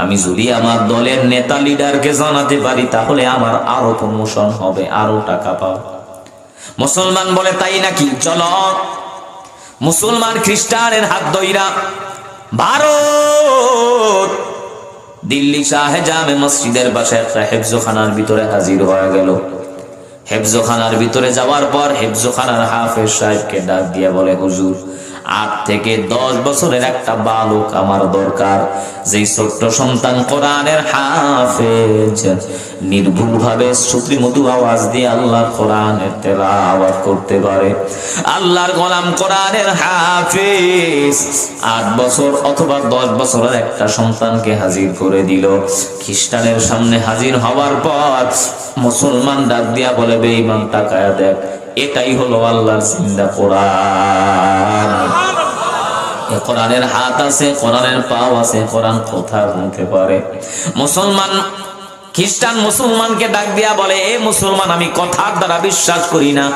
আমি যদি আমার দলের নেতা লিডারকে জানাতে পারি, তাহলে আমার আরো প্রমোশন হবে, আরো টাকা পাবো। মুসলমান বলে, তাই নাকি? চলো। মুসলমান খ্রিস্টানের হাত ধইরা ভারত দিল্লি শাহে জামে মসজিদের পাশে একটা হেফজখানার ভিতরে হাজির হয়ে গেল। হেফজখানার ভিতরে যাওয়ার পর হেফজখানার হাফেজ সাহেবকে ডাক দিয়ে বলে, হুজুর, 8 থেকে 10 বছরের একটা বালক আমার দরকার, যেই ছোট্ট সন্তান কোরআনের হাফেজ, নির্ভুলভাবে শ্রুতিমধু আওয়াজ দিয়ে আল্লাহর কোরআনের তেলাওয়াত করতে পারে। আল্লাহর গোলাম কোরআনের হাফেজ 8 বছর অথবা 10 বছরের একটা সন্তানকে হাজির করে দিল। খ্রিস্টানের সামনে হাজির হওয়ার পর মুসলমান ডাক দিয়া বলে, বেঈমান, তাকায়া দেখ, এটাই হলো আল্লাহর জিন্দা কোরআন। কোরআনের হাত আছে, কোরআনের পাও আছে, কোরআন কথা বলতে পারে। মুসলমান খ্রিস্টান মুসলমানকে ডাক দিয়া বলে, এ মুসলমান, আমি কথার দ্বারা বিশ্বাস করি না,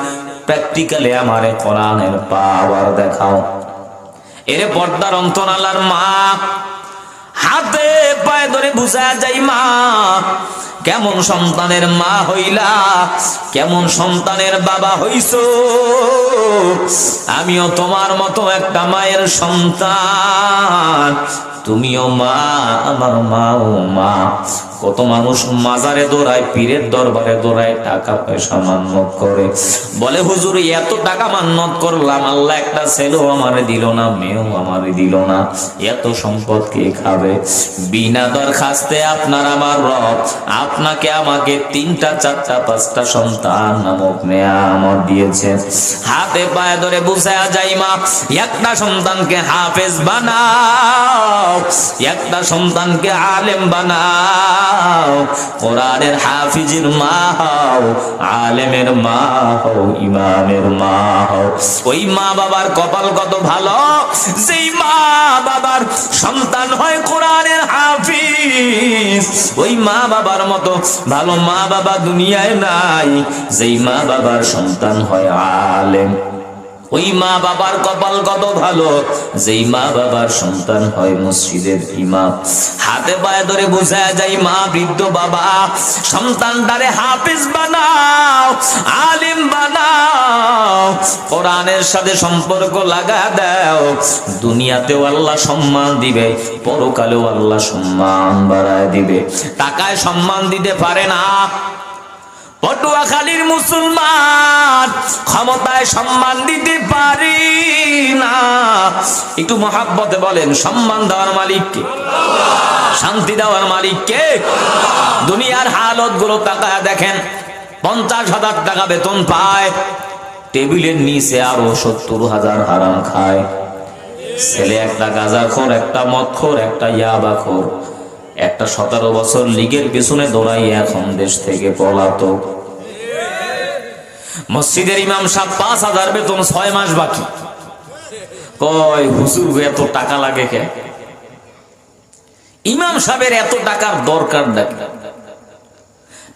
প্র্যাকটিক্যালি আমারে কোরআনের পাওয়ার দেখাও। এরে পর্দার অন্তরালার মা, হাতে পায়ে ধরে বুঝা যায়, মা কেমন সন্তানের মা হইলা, কেমন সন্তানের বাবা হইছো। আমিও তোমার মতো একটা মায়ের সন্তান, তুমিও মা, আমার মাও মা। কত মানুষ মাজারে দৌড়ায়, পীরের দরবারে দৌড়ায়, টাকা পয়সা মান্যত করে, বলে হুজুর এত টাকা মান্যত করলাম, আল্লাহ একটা ছেলেও আমারে দিল না, মেয়েও আমারে দিল না, এত সম্পদ কে খাবে? বিনা দরখাস্তে আপনার আমার রব আপনাকে আমাকে 3টা 4টা 5টা সন্তান নামক নেয়ামত দিয়েছে। হাতে পায়ে ধরে বুঝায়া যাই মা, একটা সন্তানকে হাফেজ বানাও, একটা সন্তানকে আলেম বানাও, কোরআনের হাফিজের মা হও, আলেমের মা হও, ইমামের মা হও। ওই মা বাবার কপাল কত ভালো, যেই মা বাবার সন্তান হয় কোরআনের হাফিজ। ওই মা বাবার মতো ভালো মা বাবা দুনিয়ায় নাই, যেই মা বাবার সন্তান হয় আলেম। ওই মা বাবার কপাল কত ভালো, যেই মা বাবার সন্তান হয় মসজিদের ইমাম। হাতে পায়ে ধরে বোঝা যায় মা, বৃদ্ধ বাবা সন্তানটারে হাফেজ বানাও, আলিম বানাও, কোরআনের সাথে সম্পর্ক লাগা দাও। দুনিয়াতেও আল্লাহ সম্মান দিবে, পরকালেও আল্লাহ সম্মান বাড়ায় দিবে। টাকায় সম্মান দিতে পারে না, পটুয়াখালীর মুসলমান ক্ষমতায় সম্মান দিতে পারি না। একটু মহাব্বতে বলেন, সম্মান দেওয়ার মালিক কে? শান্তি দেওয়ার মালিক কে? দুনিয়ার হালত গুলো তাকায় দেখেন, 50,000 টাকা বেতন পায়, টেবিলের নিচে আরো 70,000 হারাম খায়। ছেলে একটা গাঁজাখোর, একটা মদখোর, একটা ইয়াবাখোর, একটা 17 বছর লীগের পেছনে দৌড়াই এখন দেশ থেকে পলাতক। মসজিদের ইমাম সাহেব 5,000 বেতন, 6 মাস বাকি। কয় হুজুর এত টাকা লাগে কে? ইমাম সাহেবের এত টাকার দরকার নাকি?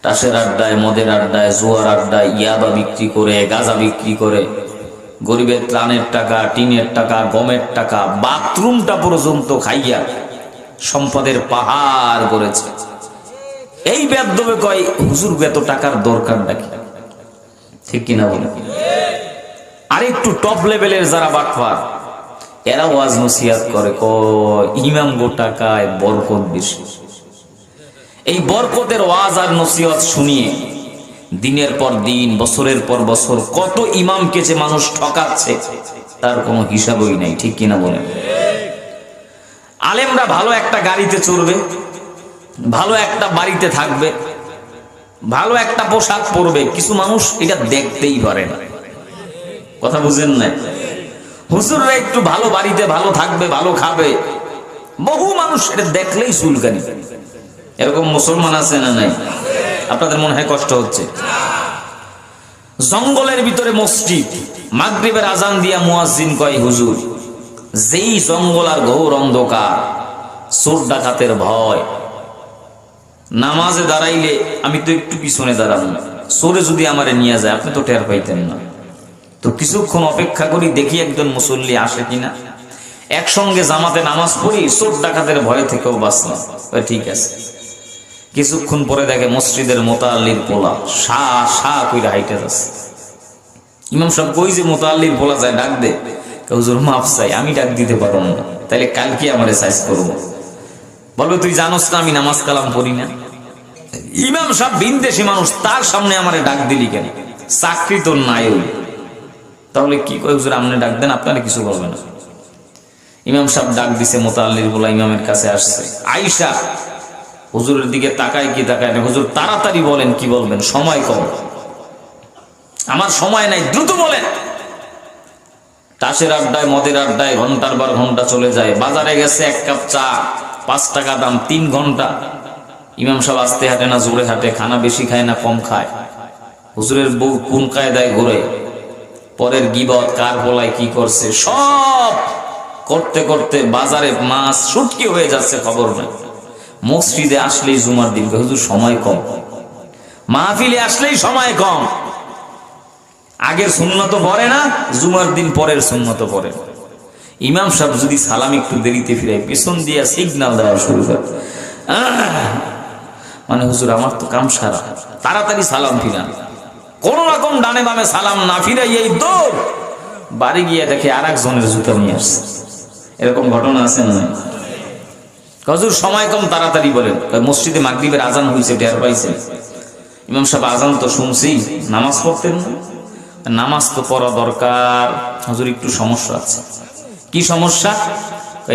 তাসের আড্ডায়, মদের আড্ডায়, জুয়ার আড্ডায় ইয়াবা বিক্রি করে, গাঁজা বিক্রি করে, গরিবের ত্রাণের টাকা, টিনের টাকা, গমের টাকা, বাথরুমটা পর্যন্ত খাইয়া সম্পদের পাহাড় করেছে। এই বেদবে কয় হুজুর এত টাকার দরকার নাকি? ঠিক কিনা বলে? আর একটু টপ লেভেলের যারা বাটপার, এরা ওয়াজ নসিহত করে, কয় ইমাম গো টাকায় বরকত বেশি। এই বরকতের ওয়াজ আর নসিহত শুনিয়ে দিনের পর দিন, বছরের পর বছর কত ইমামকে যে মানুষ ঠকাচ্ছে তার কোনো হিসাবই নাই। ঠিক কিনা বলেন? আলেমরা ভালো একটা গাড়িতে চড়বে, ভালো একটা বাড়িতে থাকবে, ভালো একটা পোশাক পরবে, কিছু মানুষ এটা দেখতেই পারে না। কথা বুঝেন না? হুজুররা একটু ভালো বাড়িতে ভালো থাকবে, ভালো খাবে, বহু মানুষ এটা দেখলেই চুলকানি। এরকম মুসলমান আছে না নাই? আপনাদের মনে হয় কষ্ট হচ্ছে? জঙ্গলের ভিতরে মসজিদ, মাগরিবের আজান দিয়া মুয়াজ্জিন কয় হুজুর, যেই জঙ্গল আর ঘোর অন্ধকার, চোর ডাকাতের ভয়, নামাজে দাঁড়াইলে আমি তো একটু পিছনে দাঁড়াবো, চোরে যদি আমারে নিয়ে যায় আপনি তো টের পাইতেন না। তো কিছুক্ষণ অপেক্ষা করি, দেখি একজন মুসল্লি আসে কিনা, একসঙ্গে জামাতে নামাজ পড়ি, চোর ডাকাতের ভয় থেকেও বাঁচলাম। ঠিক আছে। কিছুক্ষণ পরে দেখে মসজিদের মোতাল্লির পোলা শা শা কইরা হাইটে যাচ্ছে। ইমাম সাহেব কই যে মোতাল্লির পোলা যায় ডাক দে, হুজুর মাফ চাই, আমি ডাক দিতে পারবো না, তাইলে কালকে আমারে সাইজ করবো। বলবে তুই জানোস না আমি নামাজ কালাম পড়ি না? ইমাম সাহেব বিনদেশি মানুষ, তার সামনে আমারে ডাক দিলি কেন? চাকরি তোর নাই ওই। তাহলে কি কয় হুজুর আপনি ডাক দেন, আপনারা কিছু বলবেন না। ইমাম সাহেব ডাক দিছে, মোতাল্লির পোলা ইমামের কাছে আসছে। আয়েশা হুজুরের দিকে তাকায় কি তাকায় না, হুজুর তাড়াতাড়ি বলেন কি বলবেন, সময় কম, আমার সময় নাই, দ্রুত বলেন। তাসের আড্ডায়, মদের আড্ডায় ঘন্টার পর ঘন্টা চলে যায়। বাজারে গেছে 1 কাপ চা 5 টাকা দাম, 3 ঘন্টা। ইমাম সাহেব আস্তে হাঁটে না জোরে হাঁটে, খানা বেশি খায় না কম খায়, হুজুরের বউ কোন কায়দায় ঘুরে, পরের গিবত কার বলায় কি করছে সব করতে করতে বাজারে মাছ শুটকি হয়ে যাচ্ছে, খবর নাই। মসজিদে আসলেই জুমার দিন হুজুর সময় কম, মাহফিলে আসলেই সময় কম, আগের সুন্নত পড়ে না, জুমার দিন পরের সুন্নত পড়ে। ইমাম সাহেব যদি সালাম একটু দেরিতে ফিরে পেছন দিয়ে সিগন্যাল দেওয়া শুরু করে, মানে হুজুর আমার তো কাম সারা, তাড়াতাড়ি সালাম ফিরান। কোন রকম ডানে বামে সালাম না ফিরাই এই দৌড়, বাড়ি গিয়ে দেখে আর একজনের জুতা নিয়ে আসছে। এরকম ঘটনা আছে না? হুজুর সময় কম, তাড়াতাড়ি বলেন। মসজিদে মাগরিবের আজান হয়েছে, টের পাইছেন? ইমাম সাহেব আজান তো শুনছি, নামাজ পড়তেন না? নামাজ তো পড়া দরকার হুজুর, একটু সমস্যা আছে। কি সমস্যা?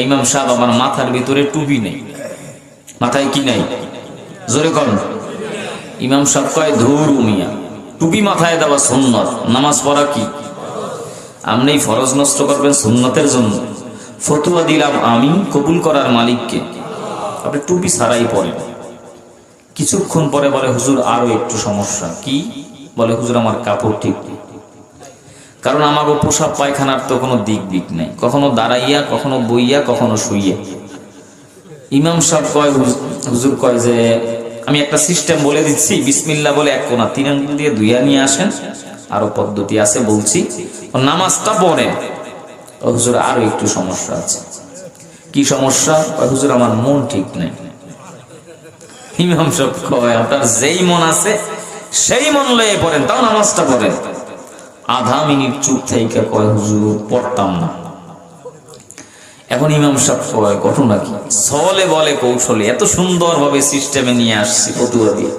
ইমাম সাহেব আমার মাথার ভিতরে টুপি নেই। মাথায় কি নাই? জোরে কর। ইমাম সাহেব কয় ধুর মিয়া, টুপি মাথায় দেওয়া সুন্নত, নামাজ পড়া কি? আপনি ফরজ নষ্ট করবেন সুন্নতের জন্য? ফতুয়া দিলাম আমি, কবুল করার মালিককে, আপনি টুপি ছাড়াই পড়েন। কিছুক্ষণ পরে বলে হুজুর আরো একটু সমস্যা। কি? বলে হুজুর আমার কাপড় ঠিক নেই। কারণ আমাকে পোশাক পায়খানার তো কোনো দিক নাই, কখনো দাঁড়াইয়া, কখনো বইয়া, কখনো শুইয়া। ইমাম সাহেব কয়, হুজুর কয় যে আমি একটা সিস্টেম বলে দিচ্ছি, বিসমিল্লাহ বলে এক কোনা 3 আঙ্গুল দিয়ে ধুইয়া নিয়ে আসেন, আরো পদ্ধতি আছে বলছি, নামাজটা পড়েন। হুজুর আরো একটু সমস্যা আছে। কি সমস্যা? হুজুর আমার মন ঠিক নেই। ইমাম সাহেব কয় আপনার যেই মন আছে সেই মন লয়ে পড়েন, তাও নামাজটা পড়েন। আধা মিনিট চুপ থেকে কয় হুজুর পড়তাম না। এখন ইমাম সাহেব কয় ঘটনা কি? ছলে বলে কৌশলে এত সুন্দর ভাবে সিস্টেমে নিয়ে আসছি ফতুয়া দিয়ে,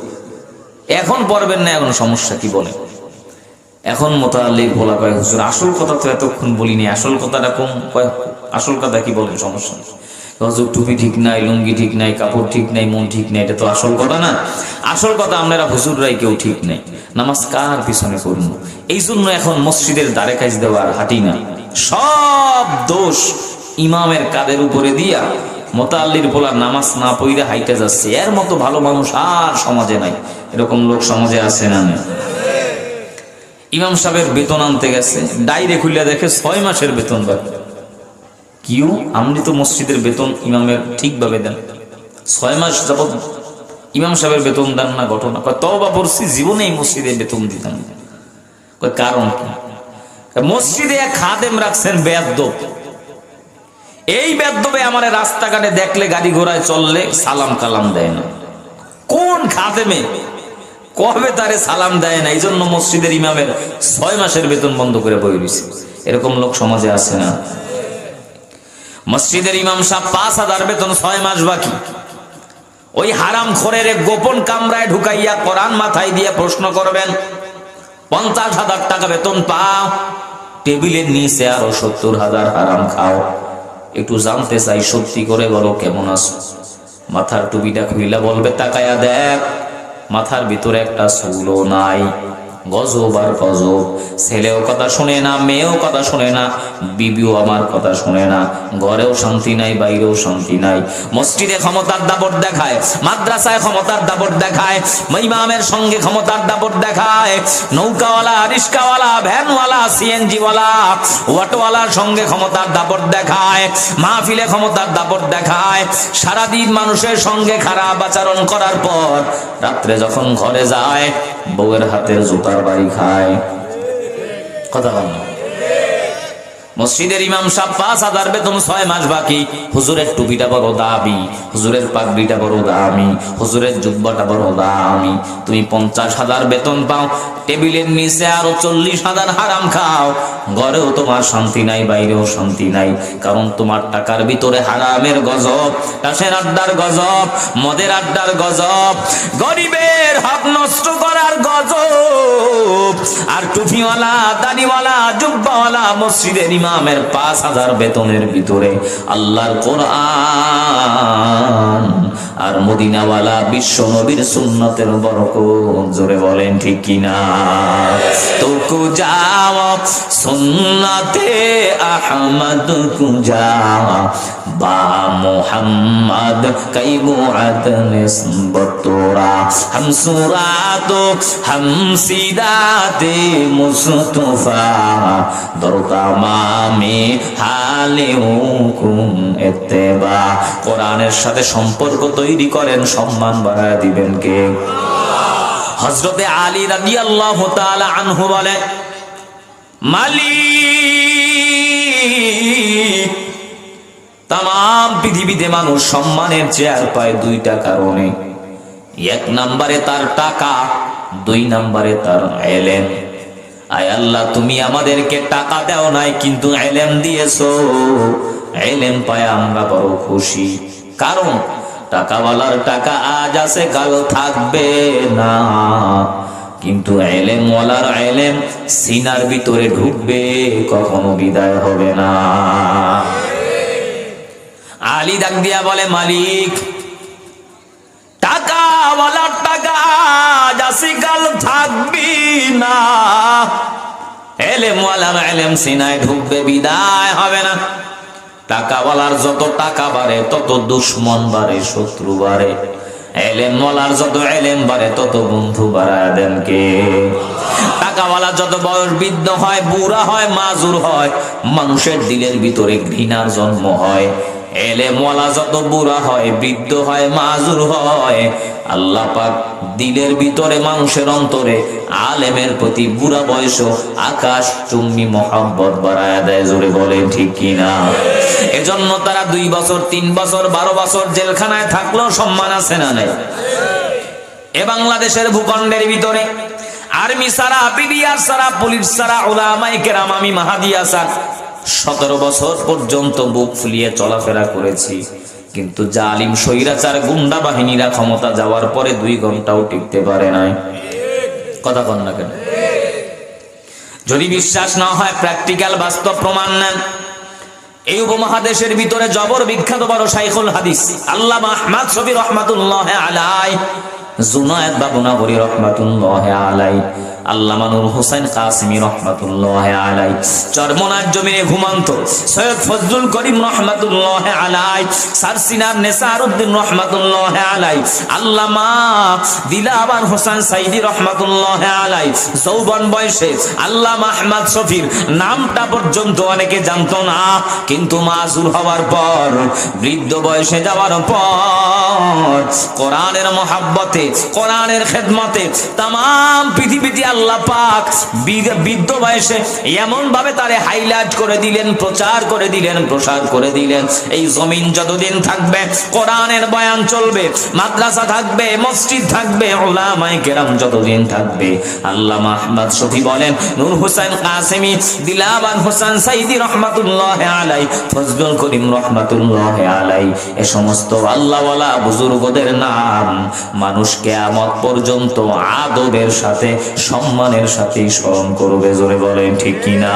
এখন পড়বেন না, এখন সমস্যা কি বলে? এখন মোতাল্লিক বলা কয় হুজুর আসল কথা তো এতক্ষণ বলিনি, আসল কথাটা কম। কয় আসল কথা কি বলেন? সমস্যা নেই। হুজুর টুপি ঠিক নাই, লুঙ্গি ঠিক নাই, কাপড় ঠিক নাই, মন ঠিক নাই, এটা তো আসল কথা না। আসল কথা আপনারা হুজুররাই কেউ ঠিক নেই, নামাজ কার পিছনে করুন। এই জন্য এখন মসজিদের দ্বারে কাজ দেওয়ার হাঁটি না, সব দোষ ইমামের কাদের উপরে দিয়া মোতাল্লির বলা নামাজ না পড়ে হাইটে যাচ্ছে। এর মতো ভালো মানুষ আর সমাজে নাই। এরকম লোক সমাজে আছে না? ইমাম সাহেবের বেতন আনতে গেছে, ডাইরে খুলে দেখে 6 মাসের বেতন বাকি। কিউ আপনি তো মসজিদের বেতন ইমামের ঠিকভাবে দেন, 6 মাস যাবত ইমাম সাহেবের বেতন দেন না। ঘটনা কয় তওবা পড়ছি, জীবনে এই মসজিদে বেতন দিতাম না। কয় কারণ কি? মসজিদে এক খাদেম রাখছেন বেয়াদ্দব। এই বেয়াদ্দবে আমার রাস্তাঘাটে দেখলে, গাড়ি ঘোড়ায় চললে সালাম কালাম দেয় না। কোন খাদেমে কবে তারে সালাম দেয় না? এই জন্য মসজিদের ইমামের 6 মাসের বেতন বন্ধ করে বই রয়েছে। এরকম লোক সমাজে আছে না? মসজিদের ইমাম সাহেব 5,000 বেতন, 6 মাস বাকি। ওই হারাম খোরের গোপন কামরায় ঢুকাইয়া কোরআন মাথায় দিয়ে প্রশ্ন করবেন, 50,000 টাকা বেতন পাও, টেবিলের নিচে আরো 70,000 হারাম খাও। একটু জানতে চাই সত্যি করে বলো কেমন আছো? মাথার টুপিটা খুইলা বলবে তাকায়া দেখ, মাথার ভিতরে একটা চুলও নাই। গজব আর গজব। ছেলেও কথা শুনে না, মেয়েও কথা শুনে না, বিবিও আমার কথা শুনে না। ঘরেও শান্তি নাই, বাইরেও শান্তি নাই। মসজিদে ক্ষমতার দাপট দেখায়, মাদ্রাসায় ক্ষমতার দাপট দেখায়, ইমামের সঙ্গে ক্ষমতার দাপট দেখায়, নৌকাওয়ালা, রিস্কাওয়ালা, ভ্যানওয়ালা, সিএনজিওয়ালা, অটোওয়ালার সঙ্গে ক্ষমতার দাপট দেখায়, মাহফিলে ক্ষমতার দাপট দেখায়। সারাদিন মানুষের সঙ্গে খারাপ আচরণ করার পর রাত্রে যখন ঘরে যায়, বউয়ের হাতের জুতার বাড়ি খায়। কথা বল না। মসজিদের ইমাম সাহেব 5,000 বেতন, 6 মাস বাকি। হুজুরের টুপিটা বড় দামি, হুজুরের পাগড়িটা বড় দামি, হুজুরের জুব্বাটা বড় দামি। তুমি 50,000 বেতন পাও, টেবিলের নিচে আরো 40,000 হারাম খাও। ঘরেও তোমার শান্তি নাই, বাইরেও শান্তি নাই। কারণ তোমার টাকার ভিতরে হারামের গজব, তাসের আড্ডার গজব, মদের আড্ডার গজব, গরিবের হক নষ্ট করার গজব। আর টুপিওয়ালা, দাড়িওয়ালা, জুব্বাওয়ালা মসজিদের ইমামের 5,000 বেতনের ভিতরে আল্লাহর কোরআন আর মদিনাওয়ালা বিশ্ব নবীর সুন্নতের বরকত। জোরে বলেন ঠিক কিনা? তো কুজাও সুন্নতে আহমদ কুজাও বা মুহাম্মদ কই মুআদ নিসবতরা हम सुरातो हम सीदाते मुस्तफा দরদামামে হালে হুকুম ইত্তেবা। কোরআনের সাথে সম্পর্ক তৈরি করেন, সম্মান বাড়ায় দিবেন কে? হযরতে আলী রাদিয়াল্লাহু তাআলা আনহু বলে, মালিক, তাম পৃথিবীতে মানুষ সম্মানের চেয়ার পায় 2টা কারণে। 1 নম্বরে তার টাকা, 2 নম্বরে তার ইলম। আয় আল্লাহ, তুমি আমাদেরকে টাকা দাও নাই, কিন্তু ইলম দিয়েছো। ইলম পায় আমরা বড় খুশি, কারণ টাকাওয়ালার টাকা আজ আছে কাল থাকবে না, কিন্তু এলেমওয়ালার এলেম সিনার ভিতরে ঢুকবে, কখনো বিদায় হবে না। আলী ডাক দিয়া বলে, মালিক, টাকাওয়ালার টাকা আজ আছে কাল থাকবি না, এলেমওয়ালার এলেম সিনায় ঢুকবে, বিদায় হবে না। টাকাওয়ালার যত টাকা বাড়ে তত দুশ্মন বাড়ে, শত্রু বাড়ে। এলেমওয়ালার যত এলেম বাড়ে তত বন্ধু বাড়ায় দেন কে? টাকাওয়ালা যত বয়স বৃদ্ধ হয়, বুড়া হয়, মাজুর হয়, মানুষের দিলের ভিতরে ঘৃণার জন্ম হয়। এলেমওয়ালা যত বুড়া হয়, বৃদ্ধ হয়, মাজুর হয়, আল্লাহ পাক দিলের ভিতরে মানুষের অন্তরে আলেমের প্রতি বুড়া বয়স আকাশ চুম্বি মহব্বত বাড়ায় দেয়। জোরে বলে ঠিক কিনা? এজন্য তারা 2 বছর 3 বছর 12 বছর জেলখানায় থাকলেও সম্মান আছে না নাই? এ বাংলাদেশের ভূখণ্ডের ভিতরে আর্মি ছাড়া, বিডিআর ছাড়া, পুলিশ ছাড়া, উলামায়ে কেরাম, আমি মাহাদি হাসান 17 বছর পর্যন্ত বুক ফুলিয়ে চলাফেরা করেছি, কিন্তু জালিম স্বৈরাচার গুন্ডা বাহিনীরা ক্ষমতা যাওয়ার পরে 2 ঘন্টাও টিকতে পারে নাই। কথা কন না কেন? যদি বিশ্বাস না হয় প্র্যাকটিক্যাল বাস্তব প্রমাণ নেন। এই উপমহাদেশের ভিতরে জবর বিখ্যাত বড় শাইখুল হাদিস আল্লামা আহমদ শফি রহমাতুল্লাহি আলাইহি, জুনায়েদ বাবুনাগরী রহমাতুল্লাহি আলাইহি, আল্লামা নূর হোসেন কাসেমী রহমাতুল্লাহি আলাইহি, চরমনার জমিনে ঘুমন্ত সৈয়দ ফজলুল করিম রহমাতুল্লাহি আলাইহি, সারসিনার নেসারউদ্দিন রহমাতুল্লাহি আলাইহি, আল্লামা দিলাওয়ার হোসেন সাইদি রহমাতুল্লাহি আলাইহি, যৌবন বয়সে আল্লামা আহমদ শফির নামটা পর্যন্ত অনেকে জানতো না, কিন্তু মাজুর হওয়ার পর, বৃদ্ধ বয়সে যাওয়ার পর, কোরআনের মহব্বতে, কোরআনের খেদমতে তামাম পৃথিবীতে আল্লাহ পাক বৃদ্ধ বয়সে এমন ভাবে তারে হাইলাইট করে দিলেন, প্রচার করে দিলেন, প্রসার করে দিলেন। এই জমিন যতদিন থাকবে কোরআনের বয়ান চলবে, মাদ্রাসা থাকবে, মসজিদ থাকবে, উলামায়ে কেরাম যতদিন থাকবে। আল্লামা আহমদ শফি বলেন, নূর হোসেন কাসেমী, দিলাওয়ার হোসেন সাইদি রহমাতুল্লাহি আলাইহি, ফজলুল করিম রহমাতুল্লাহি আলাইহি, এ সমস্ত আল্লাহওয়ালা বুজুর্গদের নাম মানুষ কিয়ামত পর্যন্ত আদবের সাথে, সম্মানের সাথে স্মরণ করবে। জোরে বলেন ঠিক কিনা?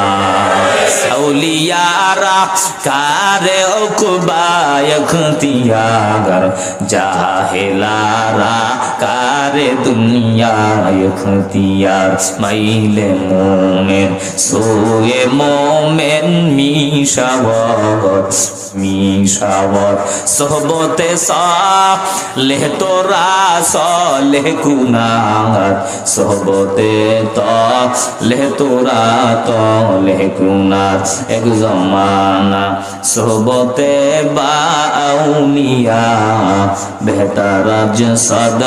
আউলিয়ারা কারে উকবা ইখতিয়ার, জাহেলারা কারে দুনিয়া ইখতিয়ার, মাইলে মোমেন সোয়ে মোমেন মিশাওয়াত, মিশাওয়াত সোহবতে সালেহ তোরা সালেহ গুনাহ, সোহবতে তালেহ তোরা তালেহ গুনাহ, এক জমানা সোহবতে বাউলিয়া, বেহতার জসদ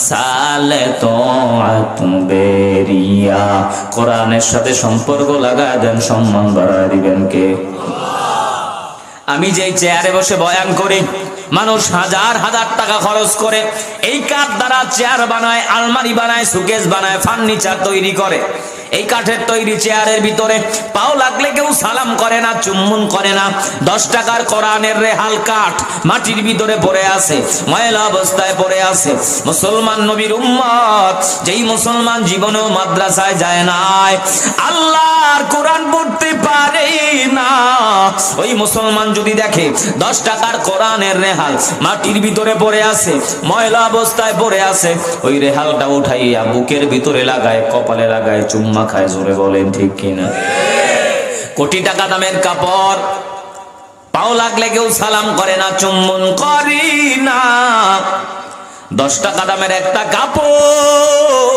সালে তাআত বেরিয়া। কোরআনের সাথে সম্পর্ক লাগায় দেন, সম্মান বাড়ায় দিবেন কে? আমি যে চেয়ারে বসে বয়ান করি, মানুষ হাজার হাজার টাকা খরচ করে এই কাঠ দ্বারা চেয়ার বানায়, আলমারি বানায়, সুকেস বানায়, ফার্নিচার তৈরি করে। এই কাঠের তৈরি চেয়ারের ভিতরে পাও লাগলে কেউ সালাম করে না, চুম্বন করে না। 10 টাকার কোরআনের রেহাল কাঠ মাটির ভিতরে পড়ে আছে, ময়লা অবস্থায় পড়ে আছে। মুসলমান নবীর উম্মত, যেই মুসলমান জীবনেও মাদ্রাসায় যায় নাই, আল্লাহর কোরআন পড়তে পারে না, ওই মুসলমান যদি দেখে 10 টাকার কোরআনের রেহাল মাটির ভিতরে পড়ে আছে, ময়লা অবস্থায় পড়ে আছে, ওই রেহালটা উঠাইয়া বুকের ভিতরে লাগায়, কপালে লাগায়, চুম্মা খায়। জোরে বলেন ঠিক কিনা? কোটি টাকা দামের কাপড়, পাও লাগলে কেউ সালাম করে না, চুম্বন করি না। 10 টাকা দামের একটা কাপড়,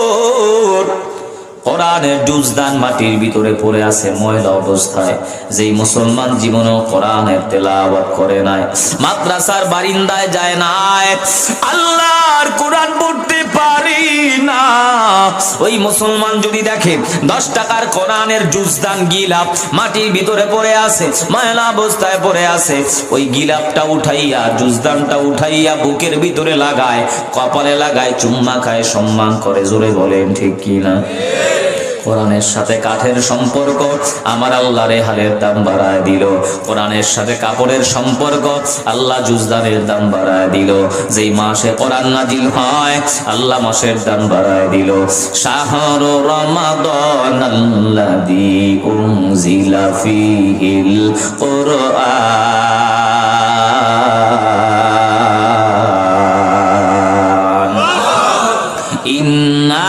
কোরআনের জুজদান মাটির ভিতরে পড়ে আছে ময়লা অবস্থায়। যেই মুসলমান জীবনেও কোরআনের তেলাওয়াত করে নাই, মাদ্রাসার বারিন্দায় যায় নাই, আল্লাহর কোরআন পড়তে পারি না, ওই মুসলমান যদি দেখে 10 টাকার কোরআনের জুজদান গিলাপ মাটির ভিতরে পড়ে আছে, ময়লা অবস্থায় পড়ে আছে, ওই গিলাপটা উঠাইয়া, জুজদানটা উঠাইয়া বুকের ভিতরে লাগায়, কপালে লাগায়, চুম্মা খায়, সম্মান করে। জোরে বলেন ঠিক কিনা? কোরআনের সাথে কাঠের সম্পর্ক আমার আল্লাহ রেহালের দাম বাড়ায় দিল। কোরআনের সাথে কাপড়ের সম্পর্ক আল্লাহ জুজদানের দাম বাড়ায় দিল। যেই মাসে কোরআন নাজিল হয় আল্লাহ মাসের দাম বাড়ায় দিল। শাহরু রমাদান আল্লাযী উনজিলা ফীহিল কুরআন ইন্না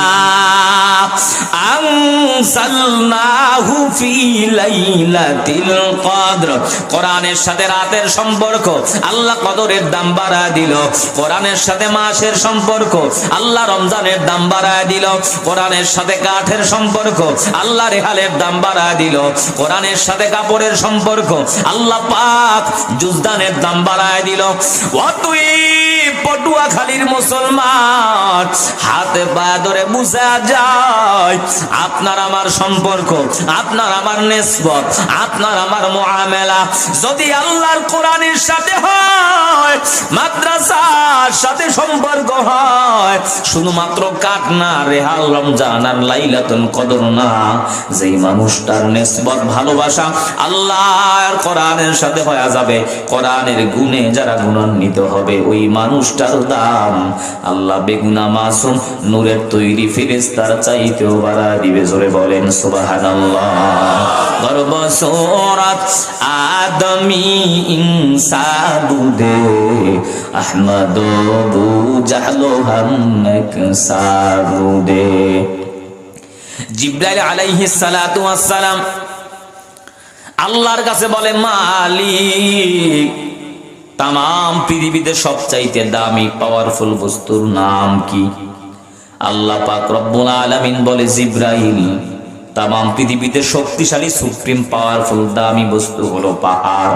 আনজালনাহু ফি লাইলাতিল কদর। কোরআনের সাথে রাতের সম্পর্ক আল্লাহ কদরের দাম বাড়ায় দিল। কোরআনের সাথে মাসের সম্পর্ক আল্লাহ রমজানের দাম বাড়ায় দিল। কোরআনের সাথে কাঠের সম্পর্ক আল্লাহ রেহালের দাম বাড়ায় দিল। কোরআনের সাথে কাপড়ের সম্পর্ক আল্লাহ পাক জুজদানের দাম বাড়ায় দিল। তুই পটুয়াখালীর মুসলমান, হাতে পায়ে ধরে বুঝা যায় আপনার আমার সম্পর্ক, আপনার আমার নিসবত, আপনার আমার মুআমেলা যদি আল্লাহর কোরআনের সাথে হয়, মাদ্রাসার সাথে সম্পর্ক হয়, শুধুমাত্র কাট না, রেহাল রমজান আর লাইলাতুল কদর না, যেই মানুষটার নিসবত ভালোবাসা আল্লাহর কোরআনের সাথে হয়ে যাবে, কোরআনের গুণে যারা গুণান্বিত হবে, ওই মানুষটার দাম আল্লাহ বেগুনা মাসুম নূরের তৈরি ফেরেশতার চাইতেও বাড়ায় দিবে। জোরে বলেন সুবহানাল্লাহ। গর্ব সূরাত আদমি ইনসাবুদে আহমদ বু জাহলো হামক সাবুদে। জিবরাইল আলাইহিস সালাতু ওয়াস সালাম আল্লাহর কাছে বলে, মালিক তাম পৃথিবীতে সবচাইতে দামি পাওয়ারফুল বস্তুর নাম কি? আল্লাহ পাক রব্বুল আলামিন বলে, জিবরাইল তাম পৃথিবীতে শক্তিশালী সুপ্রিম পাওয়ারফুল দামি বস্তু হলো পাহাড়।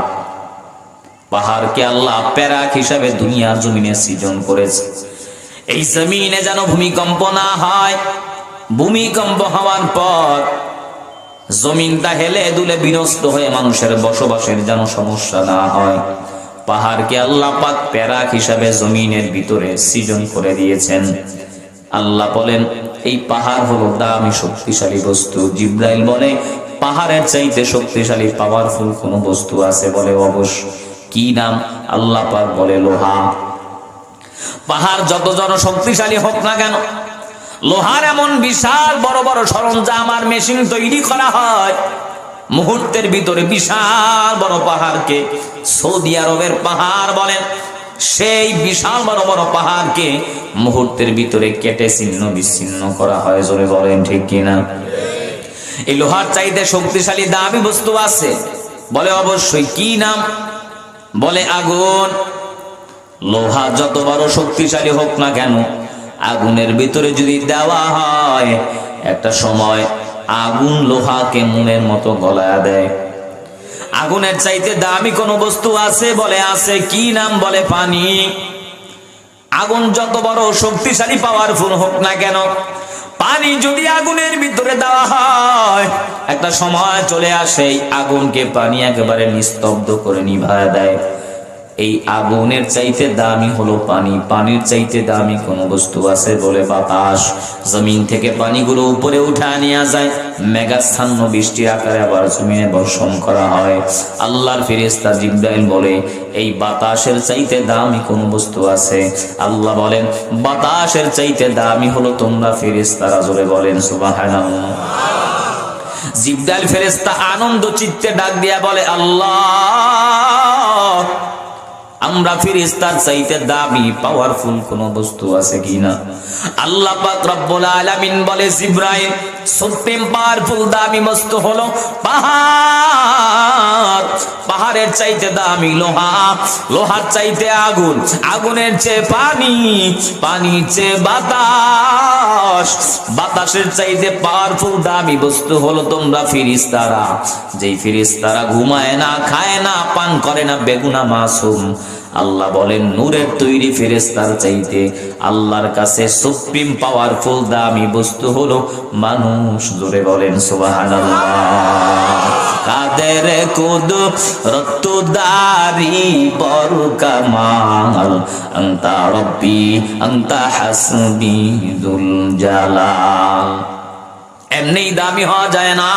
পাহাড়কে আল্লাহ প্যারাক হিসাবে দুনিয়ার জমিনে সৃজন করেছে। এই জমিনে যেন ভূমিকম্প না হয়, ভূমিকম্প হওয়ার পর জমিনটা হেলে দুলে বিনষ্ট হয়ে মানুষের বসবাসের যেন সমস্যা না হয়, পাহাড়কে আল্লাহ পাক প্যারাক হিসাবে জমিনের ভিতরে সৃজন করে দিয়েছেন। আল্লাহ বলেন, এই পাহাড় হলো দামি শক্তিশালী বস্তু। জিবরাইল বলে, পাহাড়ের চাইতে শক্তিশালী পাওয়ারফুল কোন বস্তু আছে? বলে, অবশ্য। কি নাম? আল্লাহ পাক বলে, লোহা। পাহাড় যত শক্তিশালী হোক না কেন, লোহার এমন বিশাল বড় বড় সরঞ্জাম আর মেশিন তৈরি করা হয়, মুহূর্তের ভিতরে বিশাল বড় পাহাড়কে, সৌদি আরবের পাহাড় বলেন, সেই বিশাল বড় বড় পাহাড়কে মুহূর্তের ভিতরে কেটে ছিন্ন বিচ্ছিন্ন করা হয়। জোরে বলেন ঠিক কিনা? এই লোহার চাইতে শক্তিশালী দামি বস্তু আছে? বলে, অবশ্যই। কি নাম? বলে, আগুন। লোহা যত বড় শক্তিশালী হোক না কেন, আগুনের ভিতরে যদি দেওয়া হয়, একটা সময় আগুন লোহাকে মনের মতো গলায় দেয়। আগুনের চাইতে দামি কোন বস্তু আছে? বলে, আছে। কি নাম? বলে, পানি। আগুন যত বড় শক্তিশালী পাওয়ারফুল হোক না কেন, পানি যদি আগুনের ভিতরে দেওয়া হয়, একটা সময় চলে আসে আগুনকে পানি একেবারে নিস্তব্ধ করে নিভায় দেয়। এই আগুনের চাইতে দামি হলো পানি। পানির চাইতে দামি কোন বস্তু আছে? বলে, বাতাস। জমিন থেকে পানিগুলো উপরে উঠা নিয়ে যায়, মেঘাচ্ছন্ন বৃষ্টি আকারে আবার জমিনে বর্ষণ করা হয়। আল্লাহর ফেরেশতা জিবরাইল বলে, এই বাতাসের চাইতে দামি কোন বস্তু আছে? আল্লাহ বলেন, বাতাসের চাইতে দামি হলো তোমরা ফেরেশতারা। জোরে বলেন সুবহানাল্লাহ। জিবরাইল ফেরেশতা আনন্দ চিত্তে ডাক দিয়া বলে, আল্লাহ, আমরা ফেরেশতার চাইতে দামি পাওয়ারফুল কোন বস্তু আছে কিনা? আল্লাহ পাক রব্বুল আলামিন বলে, জিবরাইল, সুপ্রিম পাওয়ারফুল দামি বস্তু হলো পাহাড়। পাহাড়ের চাইতে দামি লোহা, লোহার চাইতে আগুন, আগুনের চেয়ে পানি, পানির চেয়ে বাতাস, বাতাসের চাইতে পাওয়ারফুল দামি বস্তু হলো তোমরা ফেরেশতারা। যেই ফেরেশতারা ঘুমায় না, খায় না, পান করে না, বেগুনা মাসুম। আল্লাহ বলেন, নূরের তৈরি ফেরেশতার চাইতে আল্লাহর কাছে সুপ্রিম পাওয়ারফুল দামি বস্তু হলো মানুষ। জোরে বলেন সুবহানাল্লাহ। কাদের কুদরত দারি বড় কামাল, আনতা রব্বি আনতা হাসবি দুল জালাল। এমনি দামি হওয়া যায় না।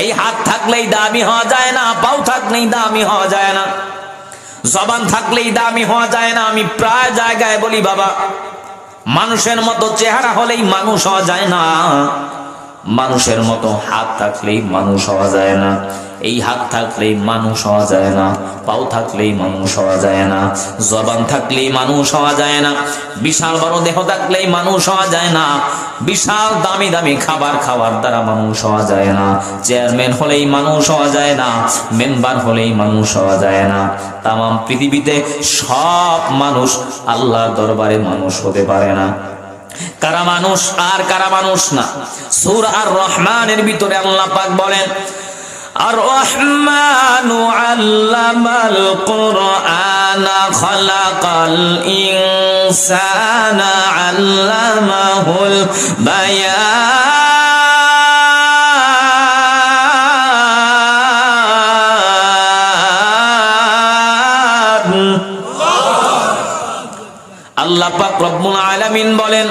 এই হাত থাকলেই দামি হওয়া যায় না, পাও থাকলেই দামি হওয়া যায় না, জবান থাকলেই দামি হওয়া যায় না। আমি প্রায় জায়গায় বলি বাবা, মানুষের মতো চেহারা হলেই মানুষ হওয়া যায় না, মানুষের মতো হাত থাকলেই মানুষ হওয়া যায় না। এই হাত থাকলেই মানুষ হওয়া যায় না, পাও থাকলেই মানুষ হওয়া যায় না, জবান থাকলেই মানুষ হওয়া যায় না, বিশাল বড় দেহ থাকলেই মানুষ হওয়া যায় না, বিশাল দামি দামি খাবার খাওয়ার দ্বারা মানুষ হওয়া যায় না, চেয়ারম্যান হলেই মানুষ হওয়া যায় না, মেম্বার হলেই মানুষ হওয়া যায় না। তামাম পৃথিবীতে সব মানুষ আল্লাহর দরবারে মানুষ হতে পারে না। কারা মানুষ আর কারা মানুষ না? সূরা আর রহমানের ভিতরে আল্লাহ পাক বলেন, আর রহমানু আল্লামাল কুরআনা খালাকাল ইনসানা আল্লামাহুল বায়ান। আল্লাহ পাক রব্বুল আলামিন বলেন,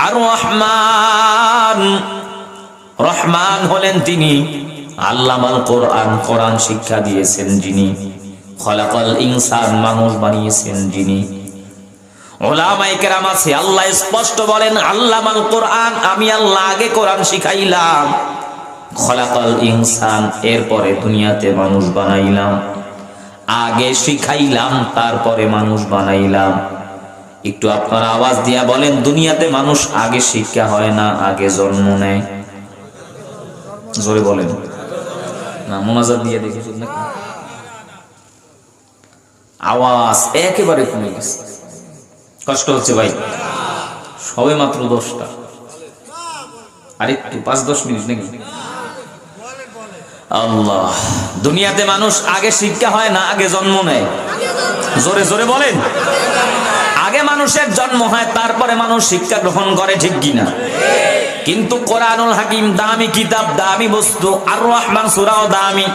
আর রহমান, রহমান হলেন তিনি আল্লামাল কোরআন, কোরআন শিক্ষা দিয়েছেন যিনি, খলাকাল ইনসান, মানুষ বানিয়েছেন যিনি। উলামায়ে কেরাম আছে, আল্লাহ স্পষ্ট বলেন আল্লামাল কোরআন, আমি আল্লাহ আগে কোরআন শিখাইলাম, খলাকাল ইনসান, এরপরে দুনিয়াতে মানুষ বানাইলাম, আগে শিখাইলাম তারপরে মানুষ বানাইলাম। একটু আপনারা আওয়াজ দিয়া বলেন, দুনিয়াতে মানুষ আগে শিক্ষা হয় না, আগে জন্ম নেয়? জোরে বলেন না, মোনাজাত দিয়ে দেখি নাকি আওয়াজ একেবারে কমে গেছে। কষ্ট হচ্ছে ভাই, সবে মাত্র 10টা, আর একটু 5-10 মিনিট নাকি? আল্লাহ, দুনিয়াতে মানুষ আগে শিক্ষা হয় না, আগে জন্ম নেয়? জোরে জোরে বলেন। আগে মানুষের জন্ম হয়, তারপরে মানুষ শিক্ষা গ্রহণ করে, ঠিক কিনা? কিন্তু কোরআনুল হাকিম দামি কিতাব, দামি বস্তু, আর রহমান সূরাও দামি।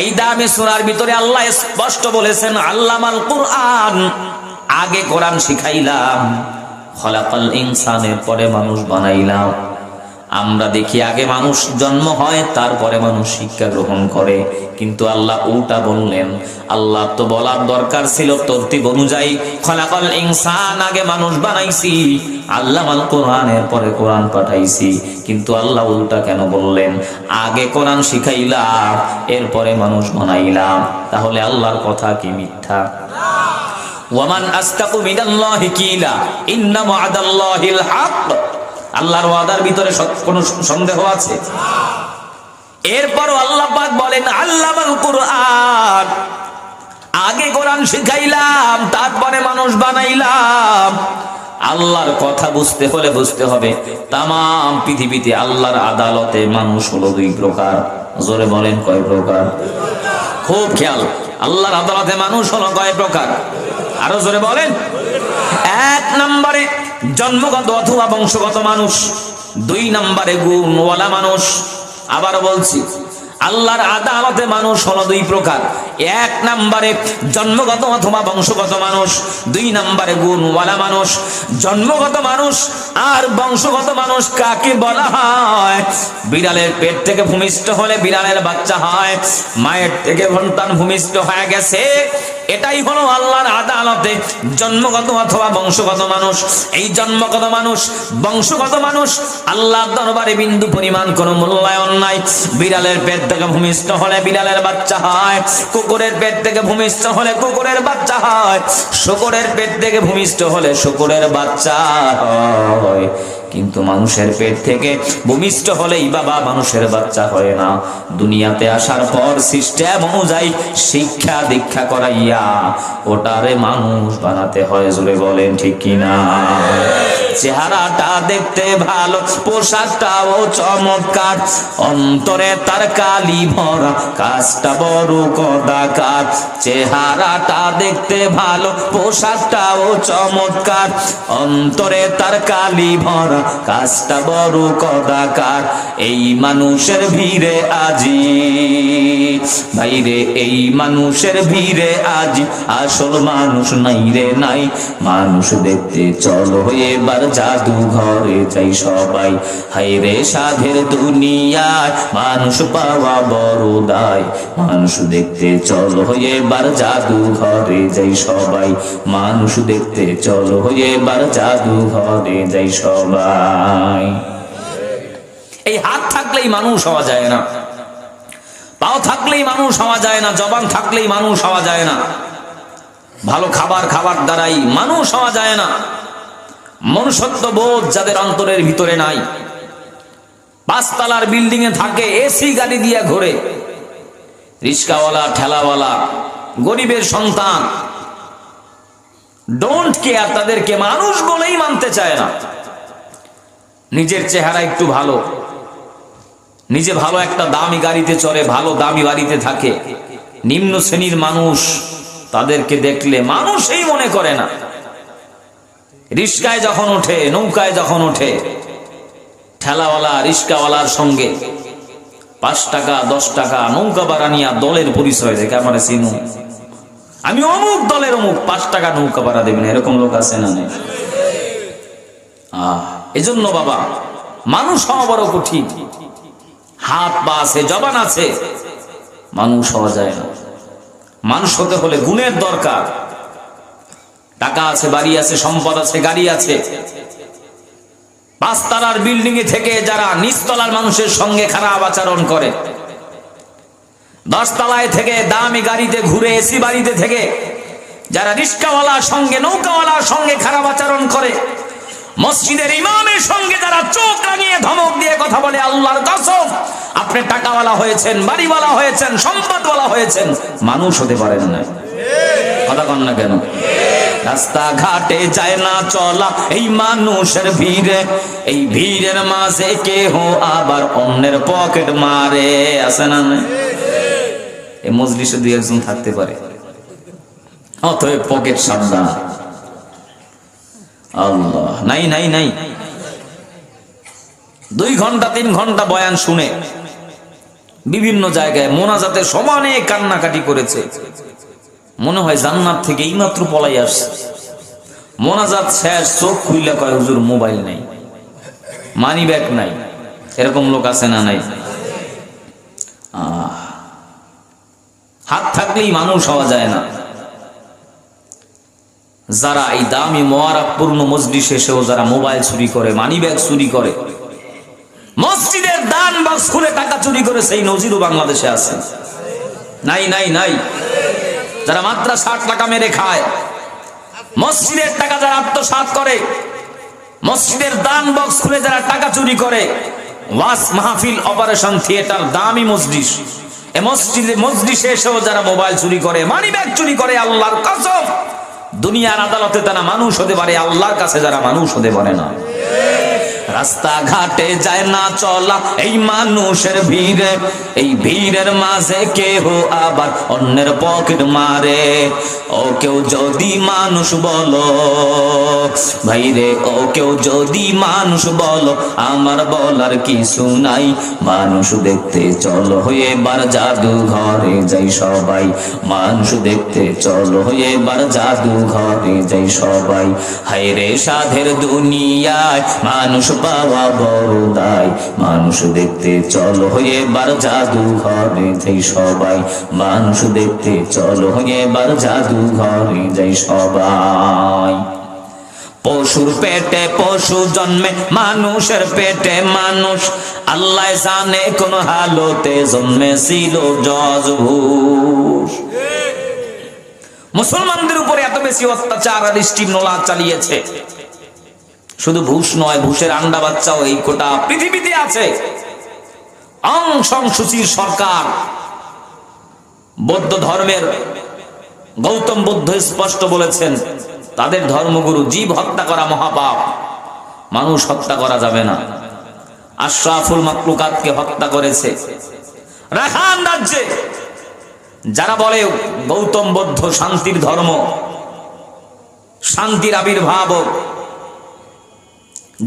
এই দামি সূরার ভিতরে আল্লাহ স্পষ্ট বলেছেন আল্লামাল কুরআন, আগে কোরআন শিখাইলাম, খলাকাল ইনসানের পরে মানুষ বানাইলাম। আমরা দেখি আগে মানুষ জন্ম হয়, তারপরে মানুষ শিক্ষা গ্রহণ করে, কিন্তু আল্লাহ উল্টা বললেন। আল্লাহ তো বলার দরকার ছিল তরতিব অনুযায়ী, খলাকাল ইনসান, আগে মানুষ বানাইছি, আল্লামাল কোরআনের পরে কোরআন পাঠাইছি। কিন্তু আল্লাহ উল্টা কেন বললেন? আগে কোরআন শিখাইলাম, এরপরে মানুষ বানাইলাম। তাহলে আল্লাহর কথা কি মিথ্যা? ওয়ামান আস্তাকু মিনাল্লাহি কিলা ইন্না ওয়াদাল্লাহিল হক। আল্লাহর ওয়াদার ভিতরে কোনো সন্দেহ আছে? এরপরও আল্লাহ পাক বলেন আল্লামাল কুরআন, আগে কোরআন শিখাইলাম, তারপরে মানুষ বানাইলাম। আল্লাহর কথা বুঝতে হলে বুঝতে হবে তামাম পৃথিবীতে আল্লাহর আদালতে মানুষ হলো 2 প্রকার। জোরে বলেন কয় প্রকার? খুব খেয়াল, আল্লাহর আদালতে মানুষ হলো কয় প্রকার? আরো জোরে বলেন। 1 নম্বরে জন্মগত অথবা বংশগত মানুষ, 2 নম্বরে গুণওয়ালা মানুষ। আবার বলছি, আল্লাহর আদালতে মানুষ হলো 2 প্রকার। 1 নম্বরে জন্মগত অথবা বংশগত মানুষ, 2 নম্বরে গুণওয়ালা মানুষ। জন্মগত মানুষ আর বংশগত মানুষ কাকে বলা হয়? বিড়ালের পেট থেকে ভূমিষ্ঠ হলে বিড়ালের বাচ্চা হয়, মায়ের থেকে সন্তান ভূমিষ্ঠ হয়ে গেছে, এটাই হলো আল্লাহর আদালতে জন্মগত অথবা বংশগত মানুষ। এই জন্মগত মানুষ, বংশগত মানুষ আল্লাহর দরবারে বিন্দু পরিমাণ কোনো মূল্যায়ন নাই। বিড়ালের পেট থেকে ভূমিষ্ঠ হলে বিড়ালের বাচ্চা হয়, কুকুরের পেট থেকে ভূমিষ্ঠ হলে কুকুরের বাচ্চা হয়, শূকরের পেট থেকে ভূমিষ্ঠ হলে শূকরের বাচ্চা হয়। কিন্তু মানুষের পেট থেকে ভূমিষ্ঠ হলেই বাবা মানুষের বাচ্চা হয় না। দুনিয়াতে আসার পর সিস্টেম অনুযায়ী শিক্ষা দীক্ষা করাইয়া ওটারে মানুষ বানাতে হয়। জোরে বলেন ঠিক কিনা? চেহারাটা দেখতে ভালো, পোশাকটাও চমৎকার, অন্তরে তার কালি ভরা, কাজটা বড় কদাকার। চেহারাটা দেখতে ভালো, পোশাকটাও চমৎকার, অন্তরে তার কালি ভরা, কাজটা বড় কদাকার। এই মানুষের ভিড়ে আজি ভাইরে, এই মানুষের ভিড়ে আজি আসল মানুষ নাই রে নাই। মানুষ দেখতে চলো এবার জাদু ঘরে যাই সবাই। হায়রে সাধের দুনিয়ায় মানুষ পাওয়া বড় দায়, মানুষ দেখতে চলো এবার জাদু ঘরে যাই সবাই, মানুষ দেখতে চলো এবার জাদু ঘরে যাই সবাই। এই হাত থাকলেই মানুষ হওয়া যায় না, পাও থাকলেই মানুষ হওয়া যায় না, জবান থাকলেই মানুষ হওয়া যায় না, ভালো খাবার খাবার দ্বারাই মানুষ হওয়া যায় না। মনুষ্যত্ব বোধ যাদের অন্তরের ভিতরে নাই, পাঁচতলার বিল্ডিং এ থাকে, এসি গাড়ি দিয়ে ঘোরে, রিক্সাওয়ালা ঠেলাওয়ালা গরিবের সন্তান, ডোন্ট কেয়ার, তাদেরকে মানুষ বলেই মানতে চায় না। নিজের চেহারা একটু ভালো, নিজে ভালো একটা দামি গাড়িতে চড়ে, ভালো দামি বাড়িতে থাকে, নিম্ন শ্রেণীর মানুষ তাদেরকে দেখলে মানুষই মনে করে না। রিক্সায় যখন ওঠে, নৌকায় যখন ওঠে, ঠেলাওয়ালা রিক্সাওয়ালার সঙ্গে 5 টাকা 10 টাকা নৌকা ভাড়া নিয়ে দলের পরিচয় দেখে, আমার চিনু আমি অমুক দলের অমুক, 5 টাকা নৌকা ভাড়া দেবেন, এরকম লোক আছে না? নেই। এজন্য বাবা, মানুষ হওয়া বড় কঠিন। হাত পা আছে, জবান আছে, মানুষ হওয়া যায় না। মানুষ হতে হলে গুণের দরকার। টাকা আছে, বাড়ি আছে, সম্পদ আছে, গাড়ি আছে, 5 তলার বিল্ডিং এ থেকে যারা নিচতলার মানুষের সঙ্গে খারাপ আচরণ করে, 10 তলায় থেকে দামি গাড়িতে ঘুরে, এসি বাড়িতে থেকে যারা রিক্সাওয়ালার সঙ্গে নৌকাওয়ালার সঙ্গে খারাপ আচরণ করে, মসজিদের ইমামের সঙ্গে যারা চোখ রাঙিয়ে ধমক দিয়ে কথা বলে, আল্লাহর কসম আপনি টাকাওয়ালা হয়েছেন, বাড়িওয়ালা হয়েছেন, সম্পদওয়ালা হয়েছেন, মানুষ হতে পারেন না। কথা কন না কেন? রাস্তা ঘাটে যায় না চলা এই মানুষের ভিড়ে, এই ভিড়ের মাঝে কেহ আবার অন্যের পকেট মারে, আছে না? এই মজলিসে 2-1 থাকতে পারে, অতএব পকেট সাবধান। আল্লাহ নাই নাই নাই। 2 ঘন্টা 3 ঘন্টা বয়ান শুনে বিভিন্ন জায়গায় মোনাজাতের সমানে কান্নাকাটি করেছে, মনে হয় জান্নাত থেকে এইমাত্র পলাই আসছে। মোনাজাত শেষ, চোখ খুইলা কয় হুজুর মোবাইল নাই, মানি ব্যাগ নাই। এরকম লোক আছে না? নাই। হাত থাকলেই মানুষ হওয়া যায় না। যারা এই দামি মোয়ারাকপূর্ণ মজলিসে এসেও যারা মোবাইল চুরি করে, মানি ব্যাগ চুরি করে, মসজিদের দান বক্স খুলে টাকা চুরি করে, সেই নজিরও বাংলাদেশে আছে। নাই নাই নাই। যারা মাদ্রাসা টাকা মেরে খায়, মসজিদের টাকা যারা আত্মসাৎ করে, মসজিদের দান বক্স খুলে যারা টাকা চুরি করে, ওয়াজ মাহফিল অপারেশন থিয়েটার দামি মজলিস, এই মজলিসে এসেও যারা মোবাইল চুরি করে, মানি ব্যাগ চুরি করে, আল্লাহর কসম দুনিয়ার আদালতে তারা মানুষ হতে পারে, আল্লাহর কাছে যারা মানুষ হতে পারে না। রাস্তা ঘাটে যায় না চলা এই মানুষের ভিড়ে, এই ভিড়ের মাঝে কেহ আবার অন্যের পকেট মারে। ও কেউ যদি মানুষ বলো ভাইরে, ও কেউ যদি মানুষ বলো, আমার বলার কিছু নাই, মানুষ দেখতে চলো এবার জাদু ঘরে যাই সবাই, মানুষ দেখতে চলো এবার জাদু ঘরে যাই সবাই। হায়রে সাধের দুনিয়ায় মানুষ পাওয়া বড় দায়, মানুষ দেখতে চলো এবার জাদু ঘরে যাই সবাই, মানুষ দেখতে চলো এবার জাদু ঘরে যাই সবাই। পশুর পেটে পশু জন্মে, মানুষের পেটে মানুষ, আল্লাহ জানে কোন হালতে জন্মেছিল জজঘুষ। মুসলমানদের উপরে এত বেশি অত্যাচার আর স্টিমনোলা চালিয়েছে, শুধু ঘুষ নয়, ঘুষের আন্ডা বাচ্চাও এই কোটা পৃথিবীতে আছে। অং সং সুচির সরকার, বৌদ্ধ ধর্মের গৌতম বুদ্ধ স্পষ্ট বলেছেন, তাদের ধর্মগুরু জীব হত্যা করা মহাপাপ, মানুষ হত্যা করা যাবে না। আশরাফুল মাখলুকাতকে হত্যা করেছে। রাখাইন রাজ্যে যারা বলে গৌতম বুদ্ধ শান্তির ধর্ম, শান্তির আবির্ভাব,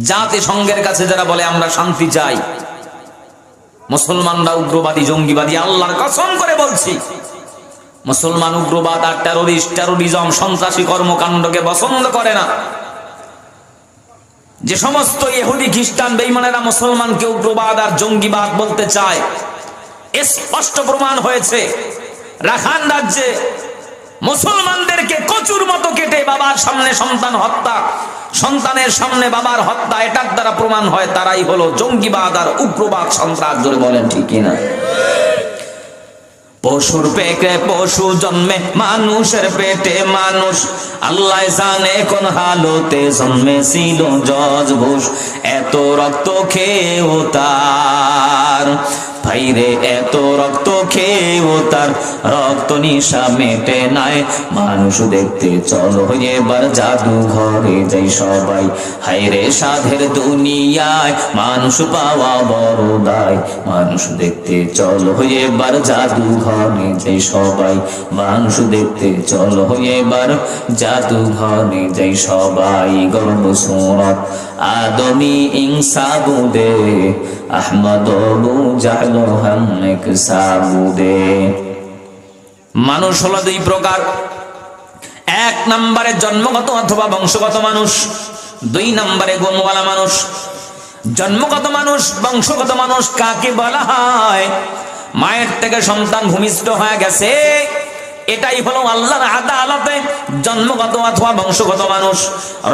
জাতিসংঘের কাছে যারা বলে আমরা শান্তি চাই, মুসলমানরা উগ্রবাদী জঙ্গিবাদী। আল্লাহর কসম করে বলছি, মুসলমান উগ্রবাদ আর টেরোরিজম সন্ত্রাসী কর্মকাণ্ডকে পছন্দ করে না। যে সমস্ত ইহুদি খ্রিস্টান বেঈমানেরা মুসলমানকে উগ্রবাদ আর জঙ্গিবাদ বলতে চায়, স্পষ্ট প্রমাণ হয়েছে রাখাইন রাজ্যে মুসলমানদেরকে কচুর মতো কেটে বাবার সামনে সন্তান হত্যা, সন্তানের সামনে বাবার হত্যা, এটার দ্বারা প্রমাণ হয় তারাই হলো জঙ্গিবাদ আর উগ্রবাদ সন্ত্রাস। জোরে বলেন ঠিক কিনা? পশুর পেটে পশু জন্মে, মানুষের পেটে মানুষ, আল্লাহ জানে কোন হালতে জন্মেছিল জর্জ বুশ। এত রক্ত খেয়েও তার ভাইরে, এত রক্ত খেয়েও তার রক্ত নিশা মেটে নাই। মানুষ দেখতে চলো এবার জাদু ঘরে যাই সবাই, হাইরে সাধের দুনিয়ায় মানুষ পাওয়া বড় দায়। মানুষ দেখতে চলো এবার জাদু ঘরে যাই সবাই, মানুষ দেখতে চলো এবার জাদু ঘরে যাই সবাই। গর্ব সুরত আদমি ইনসাবুদে, আহমদ আবু জাহল হামনেক সাবুদে। মানুষ হলো দুই প্রকার, এক নম্বরে জন্মগত অথবা বংশগত মানুষ, দুই নম্বরে গুণওয়ালা মানুষ। জন্মগত মানুষ, বংশগত মানুষ কাকে বলা হয়? মায়ের থেকে সন্তান ভূমিষ্ঠ হয়ে গেছে, এটাই হলো আল্লাহর আদালতে জন্মগত অথবা বংশগত মানুষ।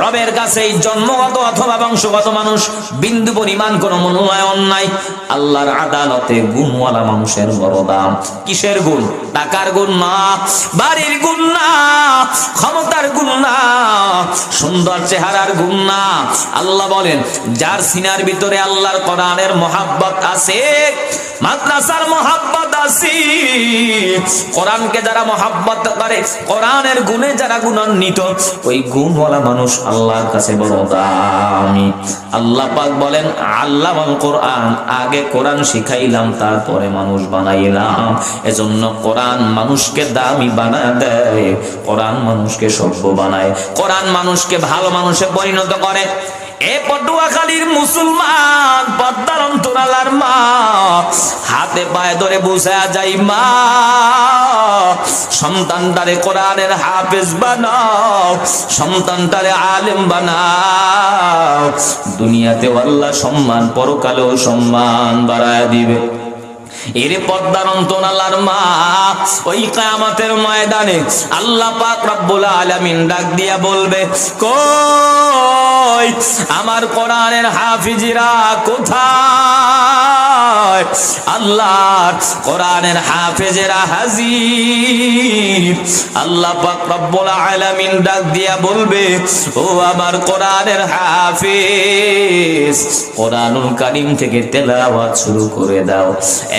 রবের কাছে এই জন্মগত অথবা বংশগত মানুষ বিন্দু পরিমাণ কোনো মূল্যায়ন নাই। আল্লাহর আদালতে গুণওয়ালা মানুষের বড় দাম। কিসের গুণ? টাকার গুণ না, বাড়ির গুণ না, ক্ষমতার গুণ না, সুন্দর চেহারার গুণ না। আল্লাহ বলেন যার সিনার ভিতরে আল্লাহর কোরআনের মহাব্বত আছে, মাদ্রাসার মহাব্বত আছে, কোরআনকে যারা মহাব্বত করে, কোরআনের গুণে যারা গুণান্বিত, ওই গুণওয়ালা মানুষ আল্লাহর কাছে বড় দামি। আল্লাহ পাক বলেন আল্লামাল কোরআন, আগে কোরআন শিখাইলাম তারপরে মানুষ বানাইলাম। এজন্য কোরআন মানুষকে দামি বানায় দেয়, কোরআন মানুষকে সভ্য বানায়, কোরআন মানুষকে ভালো মানুষে পরিণত করে। এ পটুয়াখালীর মুসলমান পদ্মার অন্তরালার মা, হাতে পায়ে ধরে বুঝা যাই মা, সন্তানটারে কোরআনের হাফেজ বানাও, সন্তানটারে আলেম বানাও। দুনিয়াতে আল্লাহ সম্মান, পরকালেও সম্মান বাড়ায় দিবে। এরে পদ্মার অন্তরালার মা, ওই কিয়ামতের ময়দানে আল্লাহ পাক রব্বুল আলামিন ডাক দিয়া বলবে, কই আমার কোরআনের হাফিজরা কোথায়? আল্লাহ কোরআনের হাফেজেরা হাজির। আল্লাহ পাক রব্বুল আলামিন ডাক দিয়া বলবে, ও আমার কোরআনের হাফেজ, কোরআনুল কারীম থেকে তেলাওয়াত শুরু করে দাও।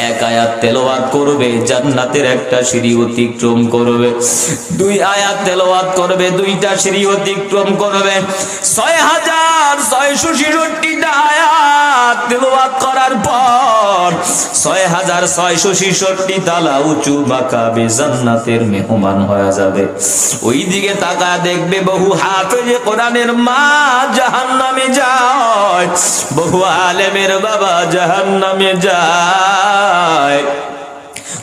এক আয়াত তেলাওয়াত করবে, জান্নাতের একটা সিঁড়ি অতিক্রম করবে। দুই আয়াত তেলাওয়াত করবে, দুইটা সিঁড়ি অতিক্রম করবে। 6666টা আয়াত তেলাওয়াত করার পর 6666 তালা উঁচু বাঁকাবে, জান্নাতের মেহমান হয়ে যাবে। ওই দিকে তাকা দেখবে বহু হাফেজে কোরআনের মা জাহান্নামে যায়, বহু আলেমের বাবা জাহান্নামে যায়।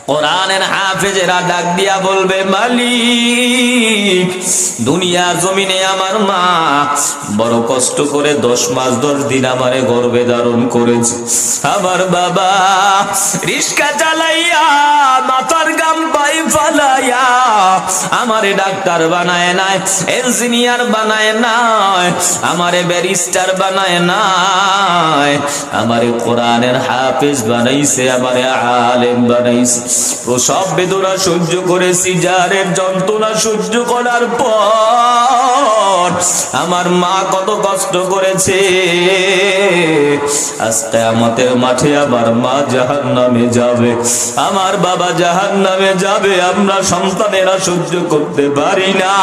কোরআনের হাফেজেরা ডাক দিয়া বলবে, মালিক দুনিয়া জমিনে আমার মা বড় কষ্ট করে 10 মাস 10 দিন আমারে গর্ভে ধারণ করেছে। আমার বাবা রিস্কা চালাইয়া মাথার গাম পাই ফালাইয়া আমারে ডাক্তার বানায় নাই, ইঞ্জিনিয়ার বানায় নাই, আমারে ব্যারিস্টার বানায় নাই, আমারে কোরআনের হাফেজ বানাইছে, আমারে আলেম বানাইছে। প্রসব বেদনা সহ্য করেছি, জারের যন্ত্রণা সহ্য করার পর আমার মা কত কষ্ট করেছে। আজকে আমাদের মাঠে আমার মা জাহান্নামে যাবে, আমার বাবা জাহান্নামে যাবে, আমরা সন্তানেরা সহ্য করতে পারি না।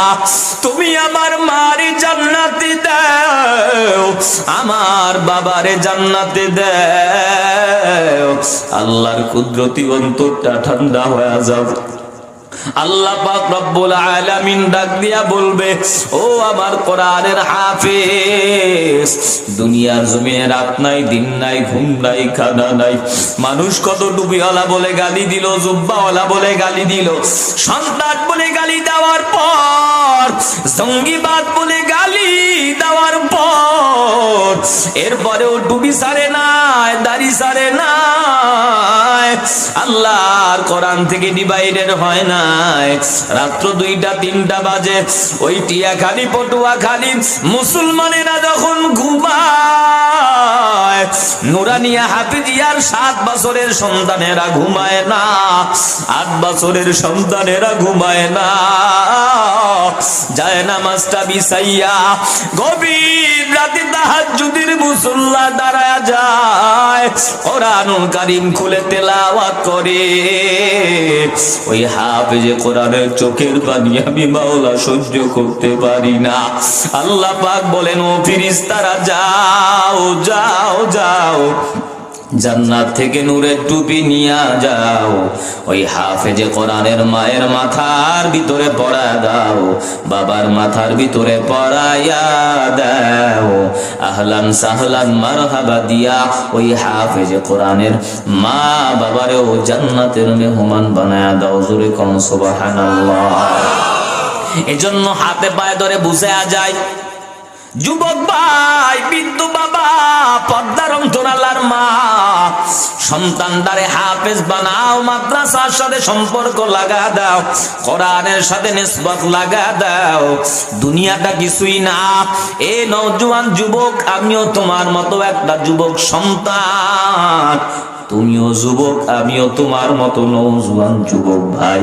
তুমি আমার মারে জান্নাতে দাও, আমার বাবারে জান্নাতে দাও। আল্লাহর কুদরতি অন্তরটা ঠান্ডা হয়ে যাবে। আল্লাহ পাক রব্বুল আলামিন ডাক দিয়া বলবে, ও আমার কোরআনের হাফেজ, দুনিয়ার জমিনে রাত নাই, দিন নাই, ঘুম নাই, খানা নাই। মানুষ কত টুপিওয়ালা বলে গালি দিল, জুব্বাওয়ালা বলে গালি দিল, সন্তান বলে গালি দেওয়ার পর, জঙ্গিবাদ বলে গালি দেওয়ার পর এরপরেও টুপি ছাড়ে নাই, দাড়ি ছাড়ে নাই, আল্লাহর কোরআন থেকে ডিভাইডেড হয় নাই। রাত্র 2টা-3টা বাজে ওই টিয়াখালী পটুয়াখালী মুসলমানেরা যখন ঘুমায়, নুরানিয়া হাফিজিয়ার 7 বছরের সন্তানেরা ঘুমায় না, 8 বছরের সন্তানেরা ঘুমায় না, যায় নামাজটা বিছাইয়া গভীর রাতে তাহাজ্জুদের মুসল্লা দাঁড়ায় যায়, কোরআনুল কারীম খুলে তেলাওয়াত করে। ওই হাফেজে কোরআনের চোখের পানি আমি মাওলা সহ্য করতে পারি না। আল্লাহ পাক বলেন, ও ফেরেশতারা যাও যাও যাও, জান্নাত থেকে নূরের টুপি নিয়ে যাও, ওই হাফেজে কোরআনের মায়ের মাথার ভিতরে পরায়া দাও, বাবার মাথার ভিতরে পরায়া দাও। আহলান সাহলান মারহাবা দিয়া ওই হাফেজে কোরআনের মা বাবারেও জান্নাতের মেহমান বানায়া দাও। জোরে কোন সুবহানাল্লাহ। এজন্য হাতে পায়ে ধরে বুঝায়া যায়, যুবক ভাই, বৃদ্ধ বাবা, পর্দার অন্তরালার মা, সন্তানদারে হাফেজ বানাও, মাদ্রাসার সাথে সম্পর্ক লাগা দাও, কোরআনের সাথে নিসবত লাগা দাও। দুনিয়াটা কিছুই না। এ নওজোয়ান যুবক, আমিও তোমার মতো একটা যুবক সন্তান, তুমিও যুবক, আমিও তোমার মতো নওজোয়ান যুবক ভাই।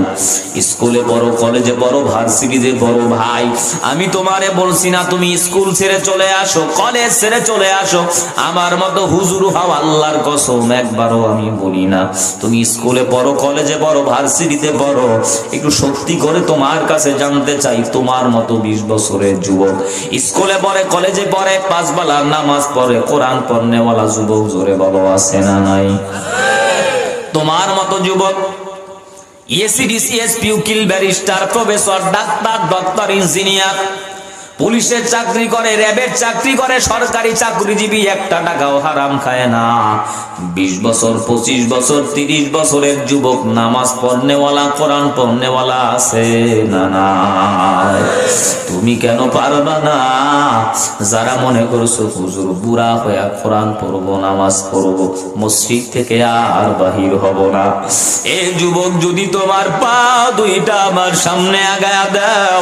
স্কুলে পড়ো, কলেজে পড়ো, ভার্সিটিতে পড়ো ভাই। আমি তোমারে বলছি না তুমি স্কুল ছেড়ে চলে আসো, কলেজ ছেড়ে চলে আসো, আমার মতো হুজুর হও, আল্লাহর কসম একবারও আমি বলি না। তুমি স্কুলে পড়ো, কলেজে পড়ো, ভার্সিটিতে পড়ো, একটু সত্যি করে তোমার কাছে জানতে চাই, তোমার মতো 20 বছরের যুবক স্কুলে পড়ে, কলেজে পড়ে, 5 বেলার নামাজ পড়ে, কোরআন পড়নেওয়ালা যুবক জোরে বলো আছে না নাই? তোমার মতো যুবক এসিডিসি, এসপি, উকিল, barrister, professor, doctor, doctor, engineer, পুলিশের চাকরি করে, র্যাবের চাকরি করে, সরকারি চাকরিজীবী, একটা টাকাও হারাম খায় না। 20 বছর, 25 বছর, 30 বছরের যুবক নামাজ পড়নেওয়ালা, কোরআন পড়নেওয়ালা আছে না না? তুমি কেন পারবা না? যারা মনে করছো হুজুর বুড়া হয়ে কোরআন পড়বো, নামাজ পড়বো, মসজিদ থেকে আর বাহির হব না, এ যুবক যদি তোমার পা 2টা আমার সামনে আগায়া দাও,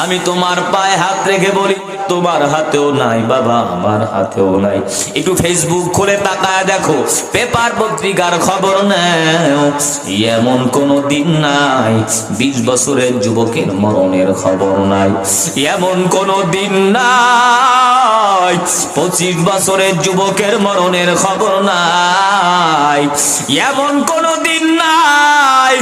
আমি তোমার পায়ে হাত রেখে বলি, তোমার হাতেও নাই বাবা, আমার হাতেও নাই। একটু ফেসবুক খুলে তাকায় দেখো, পেপার পত্রিকার খবর নাও, এমন কোন দিন নাই 20 বছরের যুবকের মরণের খবর নাই, এমন কোন দিন নাই 25 বছরের যুবকের মরণের খবর নাই, এমন কোন দিন নাই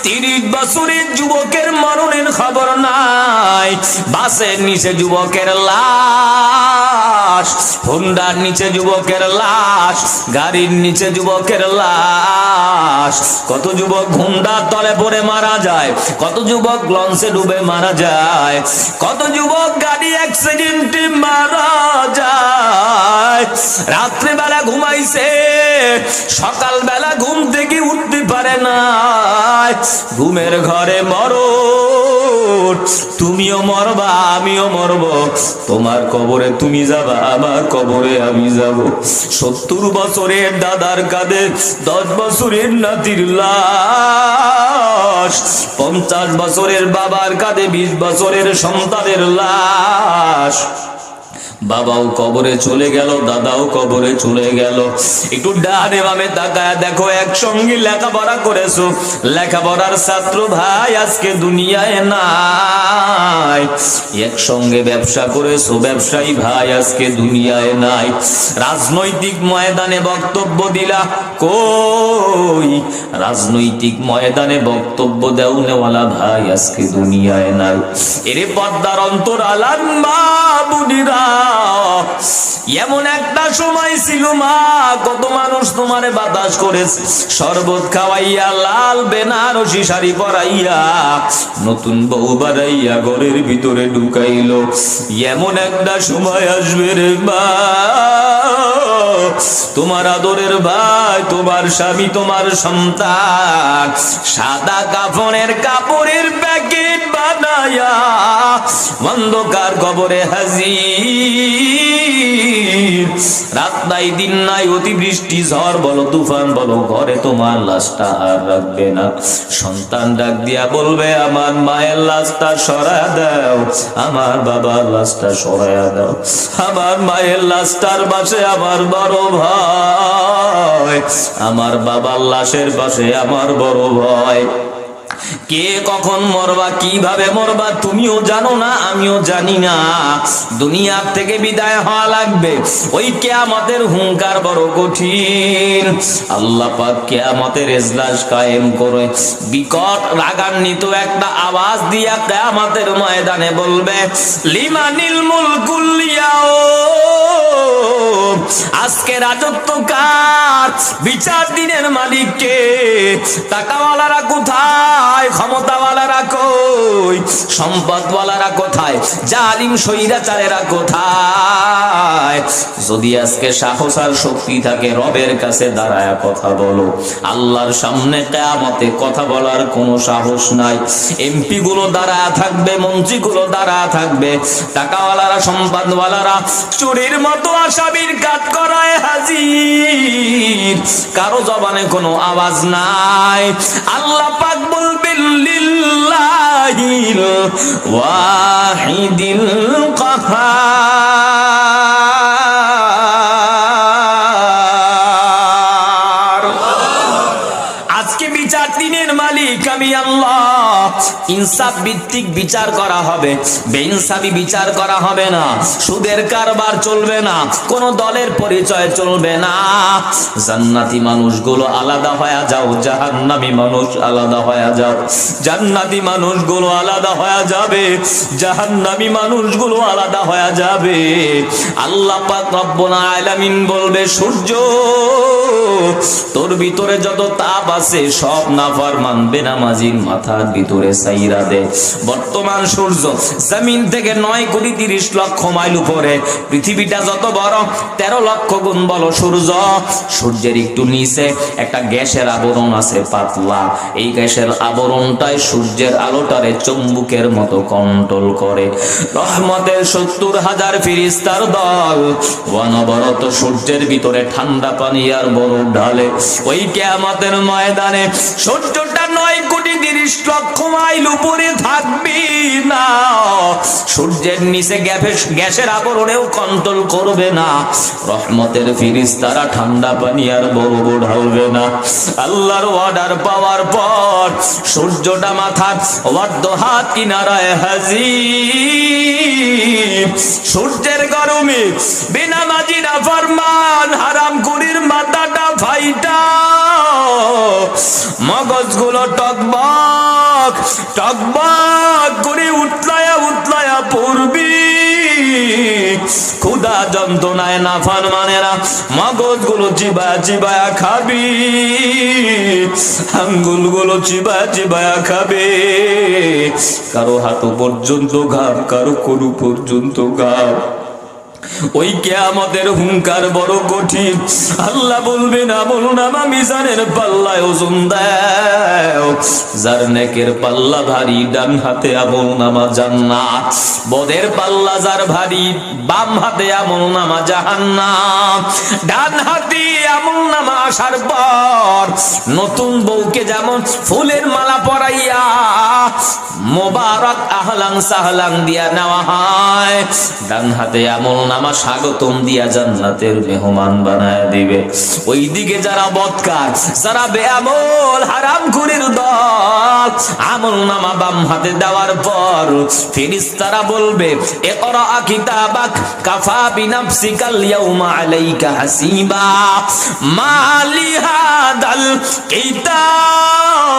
30 বছরের যুবকের মরণের খবর নাই। বাসের নিচে যুবকের লাশ, হুন্ডার নিচে যুবকের লাশ, গাড়ির নিচে যুবকের লাশ। কত যুবক হুন্ডার তলে পড়ে মারা যায়, কত যুবক লঞ্চে ডুবে মারা যায়, কত যুবক গাড়ি অ্যাক্সিডেন্টে মারা যায়। রাত্রিবেলা ঘুমাইছে, সকালবেলা ঘুম থেকে উঠতে পারে না, ঘুমের ঘরে মরণ। তুমিও মরবা, আমিও মরব, তোমার কবরে তুমি যাবা, আমার কবরে আমি যাব। 70 বছরের দাদার কাঁধে 10 বছরের নাতির লাশ, 50 বছরের বাবার কাঁধে 20 বছরের সন্তানের লাশ। বাবাও কবরে চলে গেল, দাদাও কবরে চলে গেল। একটু ডানে বামে তাকায় দেখো, একসঙ্গে লেখাপড়া করেছো, লেখাপড়ার ছাত্র ভাই আজকে দুনিয়ায় নাই। একসঙ্গে ব্যবসা করেছো, ব্যবসায়ী ভাই আজকে দুনিয়ায় নাই। রাজনৈতিক ময়দানে বক্তব্য দিলা, কই রাজনৈতিক ময়দানে বক্তব্য দেওয়ালা ভাই আজকে দুনিয়ায় নাই। এরে পর্দার অন্তরালার মা বুনিরা, এমন একটা সময় ছিল মা, কত মানুষ তোমারে বাতাস করেছে, শরবত খাওয়াইয়া, লাল বেনারসি শাড়ি পরাইয়া, নতুন বউ বাড়াইয়া ঘরের ভিতরে ঢুকাইলো। এমন একটা সময় আসবে রে মা, তোমার আদরের ভাই, তোমার স্বামী, তোমার সন্তান সাদা কাফনের কাপড়ের প্যাকেট বানায়া অন্ধকার কবরে হাজির। রাত নাই দিন নাই, অতিবৃষ্টি ঝড় বলো তুফান বলো, ঘরে তোমার লাশটা আর রাখবে না। সন্তান ডাক দিয়া বলবে আমার মায়ের লাশটা সরায়া দাও, আমার বাবার লাশটা সরায়া দাও। আমার মায়ের লাশটার পাশে আমার বড় ভাই, আমার বাবার লাশের পাশে আমার বড় ভাই। কে কখন মরবা, কিভাবে মরবা তুমিও জানো না, আমিও জানি না। দুনিয়ার থেকে বিদায় হওয়া লাগবে, ওই কিয়ামতের হুঙ্কার বড় কঠিন। আল্লাহ পাক কিয়ামতের এজলাস কায়েম করে বিকট রাগান্বিত একটা আওয়াজ দিয়া কিয়ামতের ময়দানে বলবে, লিমানিল মুলকুল ইয়াউম, আজকে রাজত্ব কার? বিচার দিনের মালিক কে? টাকাওয়ালারা কোথায়? ক্ষমতাওয়ালারা কই? সম্পদওয়ালারা কোথায়? জালিম স্বৈরাচারেরা কোথায়? যদি আজকে সাহস আর শক্তি থাকে, রবের কাছে দাঁড়ায় কথা বলো। আল্লাহর সামনে কিয়ামতে কথা বলার কোনো সাহস নাই। এমপি গুলো দাঁড়ায় থাকবে, মন্ত্রী গুলো দাঁড়ায় থাকবে, টাকাওয়ালারা সম্পদওয়ালারা চুরির মতো আসামির কাঠ করায় হাজির, কারো জবানে কোনো আওয়াজ নাই। আল্লাহ পাক বলবেন, লিল্লাহিল ওয়াহিদিল কাহার। আজকে বিচার দিনের মালিক আমি আল্লাহ। ইনসাফ ভিত্তিক বিচার করা হবে, বেইনসাফি বিচার করা হবে না। সুদের কারবার চলবে না, কোন দলের পরিচয় চলবে না। জান্নাতি মানুষগুলো আলাদা হয়ে যাও, জাহান্নামী মানুষ আলাদা হয়ে যাও। জান্নাতি মানুষগুলো আলাদা হয়ে যাবে, জাহান্নামী মানুষগুলো আলাদা হয়ে যাবে। আল্লাহ পাক রব্বুল আলামিন বলবে, সূর্য তোর ভিতরে যত তাপ আছে সব নাফরমান বেনামাজির মাথার ভিতরে ছাইরা দে। বর্তমান সূর্য জমিন থেকে 9,30,00,000 মাইল উপরে, পৃথিবীটা যত বড় 13 লক্ষ গুণ বড় সূর্য। সূর্যের একটু নিচে একটা গ্যাসের আবরণ আছে পাতলা, এই গ্যাসের আবরণটাই সূর্যের আলোটারে চুম্বকের মতো কন্ট্রোল করে। রহমতের 70,000 ফেরেশতার দল অনবরত সূর্যের ভিতরে ঠান্ডা পানি আর বরফ ঢালে। ওই কিয়ামতের ময়দানে সূর্যটা 9,30,00,000 মাইল উপরে থাকবে না, সূর্যের নিচে গ্যাসের আবরণেও কন্ট্রোল করবে না। রহমতের ফেরেশতারা ঠান্ডা পানি আর বরফ ঢালবে না। আল্লাহর অর্ডার পাওয়ার পর সূর্যটা মাথার অর্ধ হাত কিনারায় হাজির। সূর্যের গরমে বেনামাজি নাফরমান হারামখোরের মাথাটা ফাইটা, মগজগুলো টকবক টকবক করে উতলায়া উতলায়া পড়বি। ক্ষুধা যন্ত্রণায় নাফরমানেরা মগজগুলো চিবায়া চিবায়া খাবি, আঙ্গুলগুলো চিবায়া চিবায়া খাবে। কারো হাঁটু পর্যন্ত ঘাম, কারো করু পর্যন্ত ঘাম। ওই কিয়ামতের হুঙ্কার বড় কঠিন। আল্লাহ বলবেন, আমলনামা মিজানের পাল্লায় ওজন দাও, যার নেকের পাল্লা ভারী ডান হাতে আমলনামা জান্নাত, বদের পাল্লা যার ভারী বাম হাতে আমলনামা জাহান্নাম। ডান হাতে আমলনামা আসার পর নতুন বউকে যেমন ফুলের মালা পরাইয়া মোবারক আহলান সাহলান দিয়া নেওয়া হয়, ডান হাতে আমলনামা স্বাগতম দিয়া জান্নাতের মেহমান বানায় দিবে। ওইদিকে যারা বদকার, যারা বেআমল হারামখোরের দল, আমলনামা বাম হাতে দেওয়ার পর ফেরেশতারা বলবে, ইকরা কিতাবাক কাফা বিনাফসিকাল ইয়াউমা আলাইকা হাসিবা মা লিহাদাল কিতাব।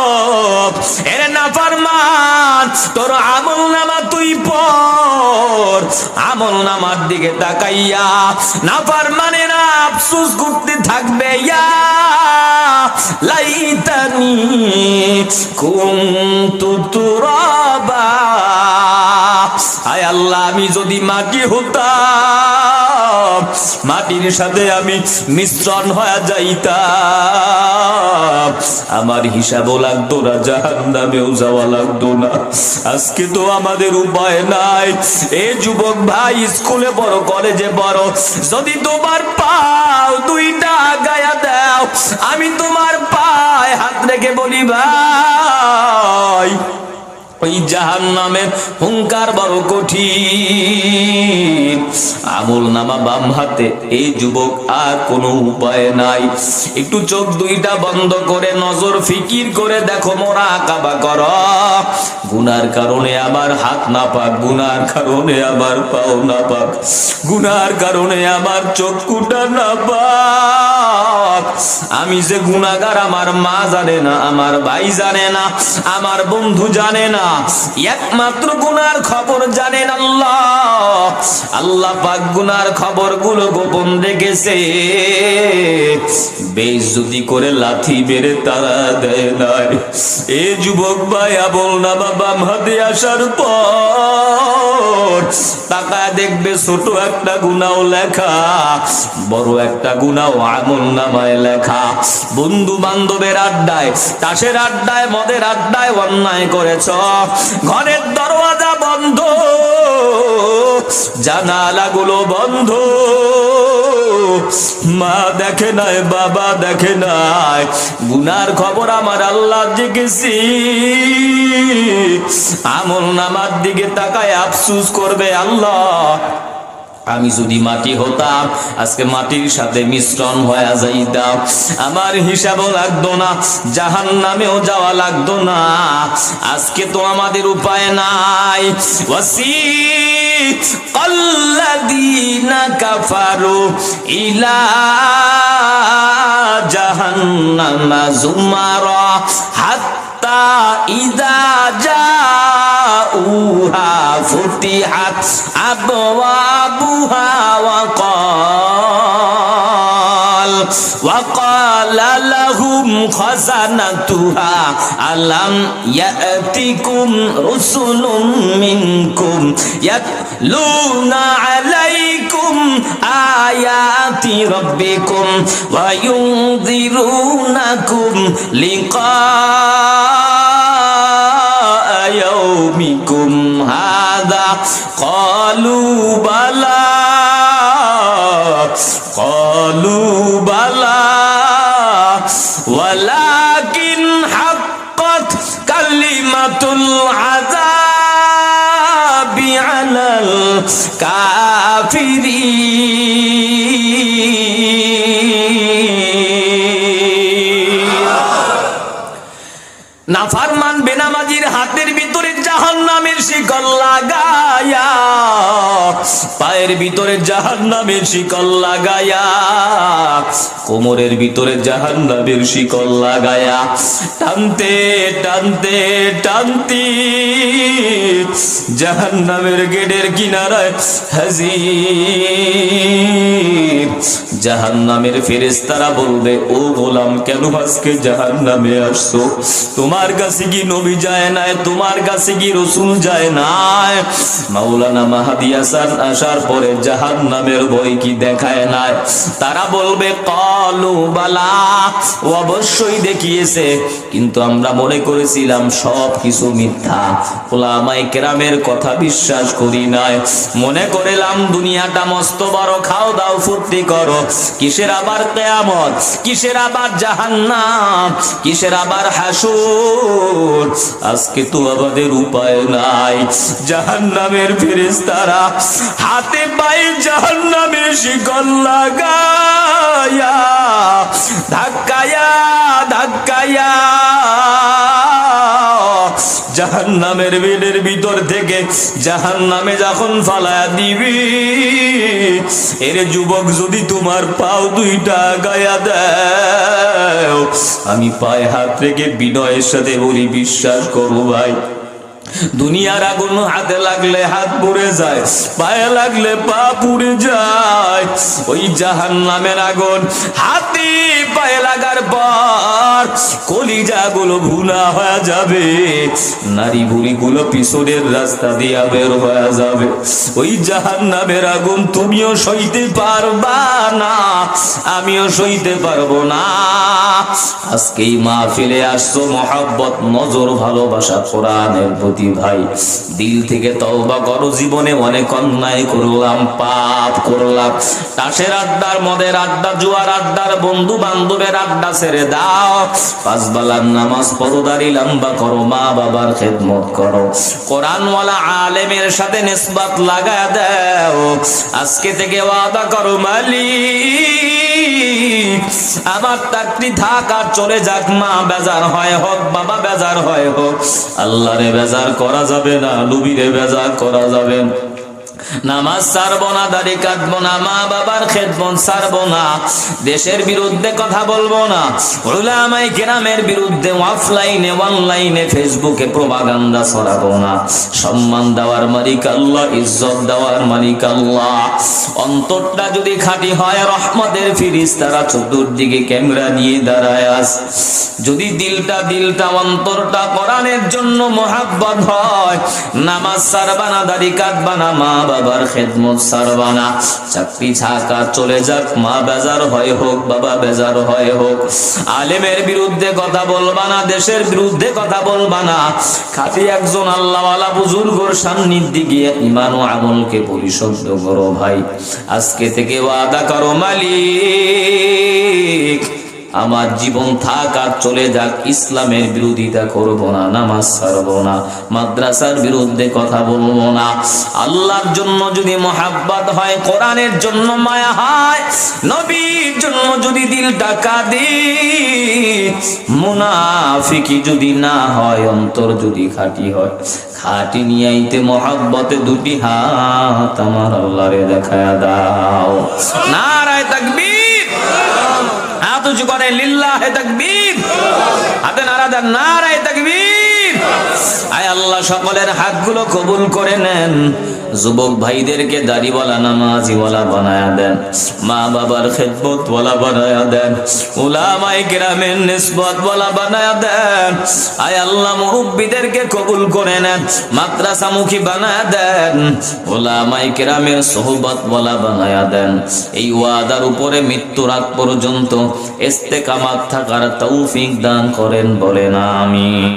এর নাফরমান, তোর আমলনামা তুই পড়। আমলনামার দিকে তাকাইয়া নাফরমানেরা আফসোস করতে থাকবে, ইয়া লাইতানি কুনতু তুরাবা। আয় আল্লাহ, আমি যদি মাটি হতাম, মাটির সাথে আমি মিশ্রণ হয়ে যাইতাম, আমার হিসাবও লাগতো না, জাহান্নামেও যাওয়া লাগতো না। আজকে তো আমাদের উপায় নাই। এ যুবক ভাই, স্কুলে বড়, কলেজে বড়, যদি তোমার পাও দুইটা গায়া দাও, আমি তোমার পায়ে হাত রেখে বলি ভাই, ওই জাহান্নামের হুঙ্কার বড় কঠিন। আমল নামা বাম হাতে, এই যুবক আর কোনো উপায় নাই। একটু চোখ দুইটা বন্ধ করে নজর ফিকির করে দেখো, মুরাকাবা করো। গুনার কারণে আমার হাত না পাক, গুনার কারণে আমার পাও না পাক, গুনার কারণে আমার চক্ষুটা না পাক। আমি যে গুনাহগার আমার মা জানে না, আমার ভাই জানে না, আমার বন্ধু জানে না, একমাত্র গুনার খবর জানেন আল্লাহ। আল্লাহ পাক গুনার খবর গুলো গোপন রেখেছে। বেইজ্জতি করে লাথি মেরে তারা দেয় নাই। এ যুবক ভাই, আমল নামা বাম হাতে আসার পর তাকায় দেখবে ছোট একটা গুনাও লেখা, বড় একটা গুনাও আমল নামায় লেখা। বন্ধু বান্ধবের আড্ডায়, তাসের আড্ডায়, মদের আড্ডায় অন্যায় করেছ, ঘরের দরওয়াজা বন্ধ, জানালাগুলো বন্ধ, মা দেখে নাই, বাবা দেখে নাই, গুনার খবর আমার আল্লাহ দেখেছি। আমল নামার দিকে তাকায় আফসোস করবে, আল্লাহ আমি যদি মাটি হতাম, আজকে মাটির সাথে মিশ্রণ হয়ে যাইতাম, আমার হিসাবও লাগতো না, জাহান্নামেও যাওয়া লাগতো না। আজকে তো আমাদের উপায় নাই। ওয়াসিকাল্লাযীনা কাফারু ইলা জাহান্নামা যুমারা হাত্তা ইযা জাউহা ফুতিহাত আবওয়াবুহা وقال لهم خزنتها ألم يأتكم رسل منكم يتلون عليكم آيات ربكم وينذرونكم لقاء يومكم هذا قالوا بلى ولكن حقت كلمة العذاب على الكافرين। নাফরমান বেনামাজির হাতের ভিতরে জাহান্নামের শিকল লাগায়া, পায়ের ভিতরে জাহান্নামের শিকল লাগায়া, কোমরের ভিতরে জাহান্নামের শিকল লাগায়া, টানতে টানতে টানতে জাহান্নামের গেটের কিনারায় হাজির। জাহান্নামের ফেরেশতারা বলবে, ও গোলাম, কেন আজকে জাহান্নামে আসছো? তোমার কাছে কি নবী যায় নাই? তোমার কাছে কি রাসূল যায় নাই? মাওলানা মাহদী হাসান আসার পরে জাহান্নামের ভয় কি দেখায় নাই? তারা বলবে, ক্বালু বালা, অবশ্যই দেখিয়েছে, কিন্তু আমরা মনে করেছিলাম সব কিছু মিথ্যা, উলামায়ে কেরামের কথা বিশ্বাস করি নাই, মনে করিলাম দুনিয়াটা মস্ত বড়, খাও দাও ফুর্তি করো, কিসের আবার কিয়ামত, কিসের আবার জাহান্নাম, কিসের আবার হাসর। আজকে তো আমাদের উপায় নাই। জাহান্নামের ফেরেশতারা হাতে পায়ে জাহান্নামের শিকল লাগায়া, ধাক্কায়া ধাক্কায়া জাহান্নামের বেডের ভিতর থেকে জাহান্নামে যখন ফালায়া দিবি, এর যুবক, যদি তোমার পাও দুইটা গায়া দাও, আমি পায়ে হাত রেখে বিনয়ের সাথে বলি, বিশ্বাস করো ভাই, দুনিয়ার আগুন হাতে লাগলে হাত পুড়ে যায়, পায়ে লাগলে পা পুড়ে যায়। ওই জাহান্নামের আগুন হাতে পায়ে লাগার পর কলিজাগুলো ভুনা হয়ে যাবে, নারী বুড়িগুলো পিছনের রাস্তা দিয়া বের হয়ে যাবে। ওই জাহান্নামের আগুন তুমিও সইতে পারবা না, আমিও সইতে পারবো না। আজকেই মাহফিলে আসছো মহব্বত, নজর, ভালোবাসা কোরআনের প্রতি। ভাই দিল থেকে তওবা করো, জীবনে অনেক অন্যায় করলাম, পাপ করলাম। তাসের আড্ডার, মদের আড্ডা, জুয়ার আড্ডার, বন্ধু বান্ধবের আড্ডা ছেড়ে দাও। পাঁচ বেলার নামাজ পড়ো, দাড়ি লম্বা করো, মা বাবার খেদমত করো, কোরআনওয়ালা আলেমের সাথে নিসবত লাগা দাও। আজকে থেকে ওয়াদা করো, মালিক আমার চাকরি থাক আর চলে যাক, মা বেজার হয় হোক, বাবা বেজার হয় হোক, আল্লাহরে বেজার করা যাবে না, নবীরে বেজার করা যাবে না। নামাজ ছাড়বো না, দাড়ি কাটবো না, মা বাবার খেদমত ছাড়বো না, দেশের বিরুদ্ধে কথা বলবো না, উলামায়ে কেরামের বিরুদ্ধে অফলাইনে অনলাইনে ফেসবুকে প্রপাগান্ডা ছড়াবো না। সম্মান দেওয়ার মালিক আল্লাহ, ইজ্জত দেওয়ার মালিক আল্লাহ। অন্তরটা যদি খাঁটি হয়, রহমতের ফেরেশতারা চতুর্দিকে ক্যামেরা নিয়ে দাঁড়ায় আছে। যদি দিলটা অন্তরটা কোরআনের জন্য মহাব্বত হয়, নামাজ ছাড়বা না, দাড়ি কাটবা না, মা বাবার খেদমত ছাড়বা না। চাকরি ছাকা চলে যাক, মা বেজার হয় হোক, বাবা বেজার হয় হোক। আলেমের বিরুদ্ধে কথা বলবা না, দেশের বিরুদ্ধে কথা বলবা না। খাঁটি একজন আল্লাহওয়ালা বুজুর্গর সান্নিধ্যে গিয়ে ঈমান ও আমলকে পরিশুদ্ধ করো। ভাই আজকে থেকে ওয়াদা করো, মালিক আমার জীবন থাক আর চলে যাক, ইসলামের বিরোধিতা করব না, নামাজ ছাড়বো না, মাদ্রাসার বিরুদ্ধে কথা বলবো না। আল্লাহর জন্য যদি মহাব্বত হয়, কোরআনের জন্য মায়া হয়, নবীর জন্য যদি দিলটা কাঁদে, মুনাফিকি যদি না হয়, অন্তর যদি খাঁটি হয়, খাঁটি নিয়ে আইতে মহাব্বতে দুটি হাত আমার আল্লাহরে দেখায়া দাও। নারায়ে তাকবীর, হাত উঁচু করে লিল্লাহে তাকবীর, হাতে নারা দেন, নারায়ে তাকবীর। আয় আল্লাহ সকলের হাতগুলো কবুল করে নেন। যুবক ভাইদেরকে দাড়িওয়ালা, নামাজিওয়ালা বানায়া দেন, মা বাবার খেদমতওয়ালা বানায়া দেন, উলামায়ে কেরামের নিসবতওয়ালা বানায়া দেন। আয় আল্লাহ মুরব্বিদেরকে কবুল করে নেন, মাদ্রাসামুখী বানায়া দেন, উলামায়ে কেরামের সোহবতওয়ালা বানায়া দেন। এই ওয়াদার উপরে মৃত্যুর আগ পর্যন্ত ইস্তেকামাত থাকার তৌফিক দান করেন, বলেন আমিন।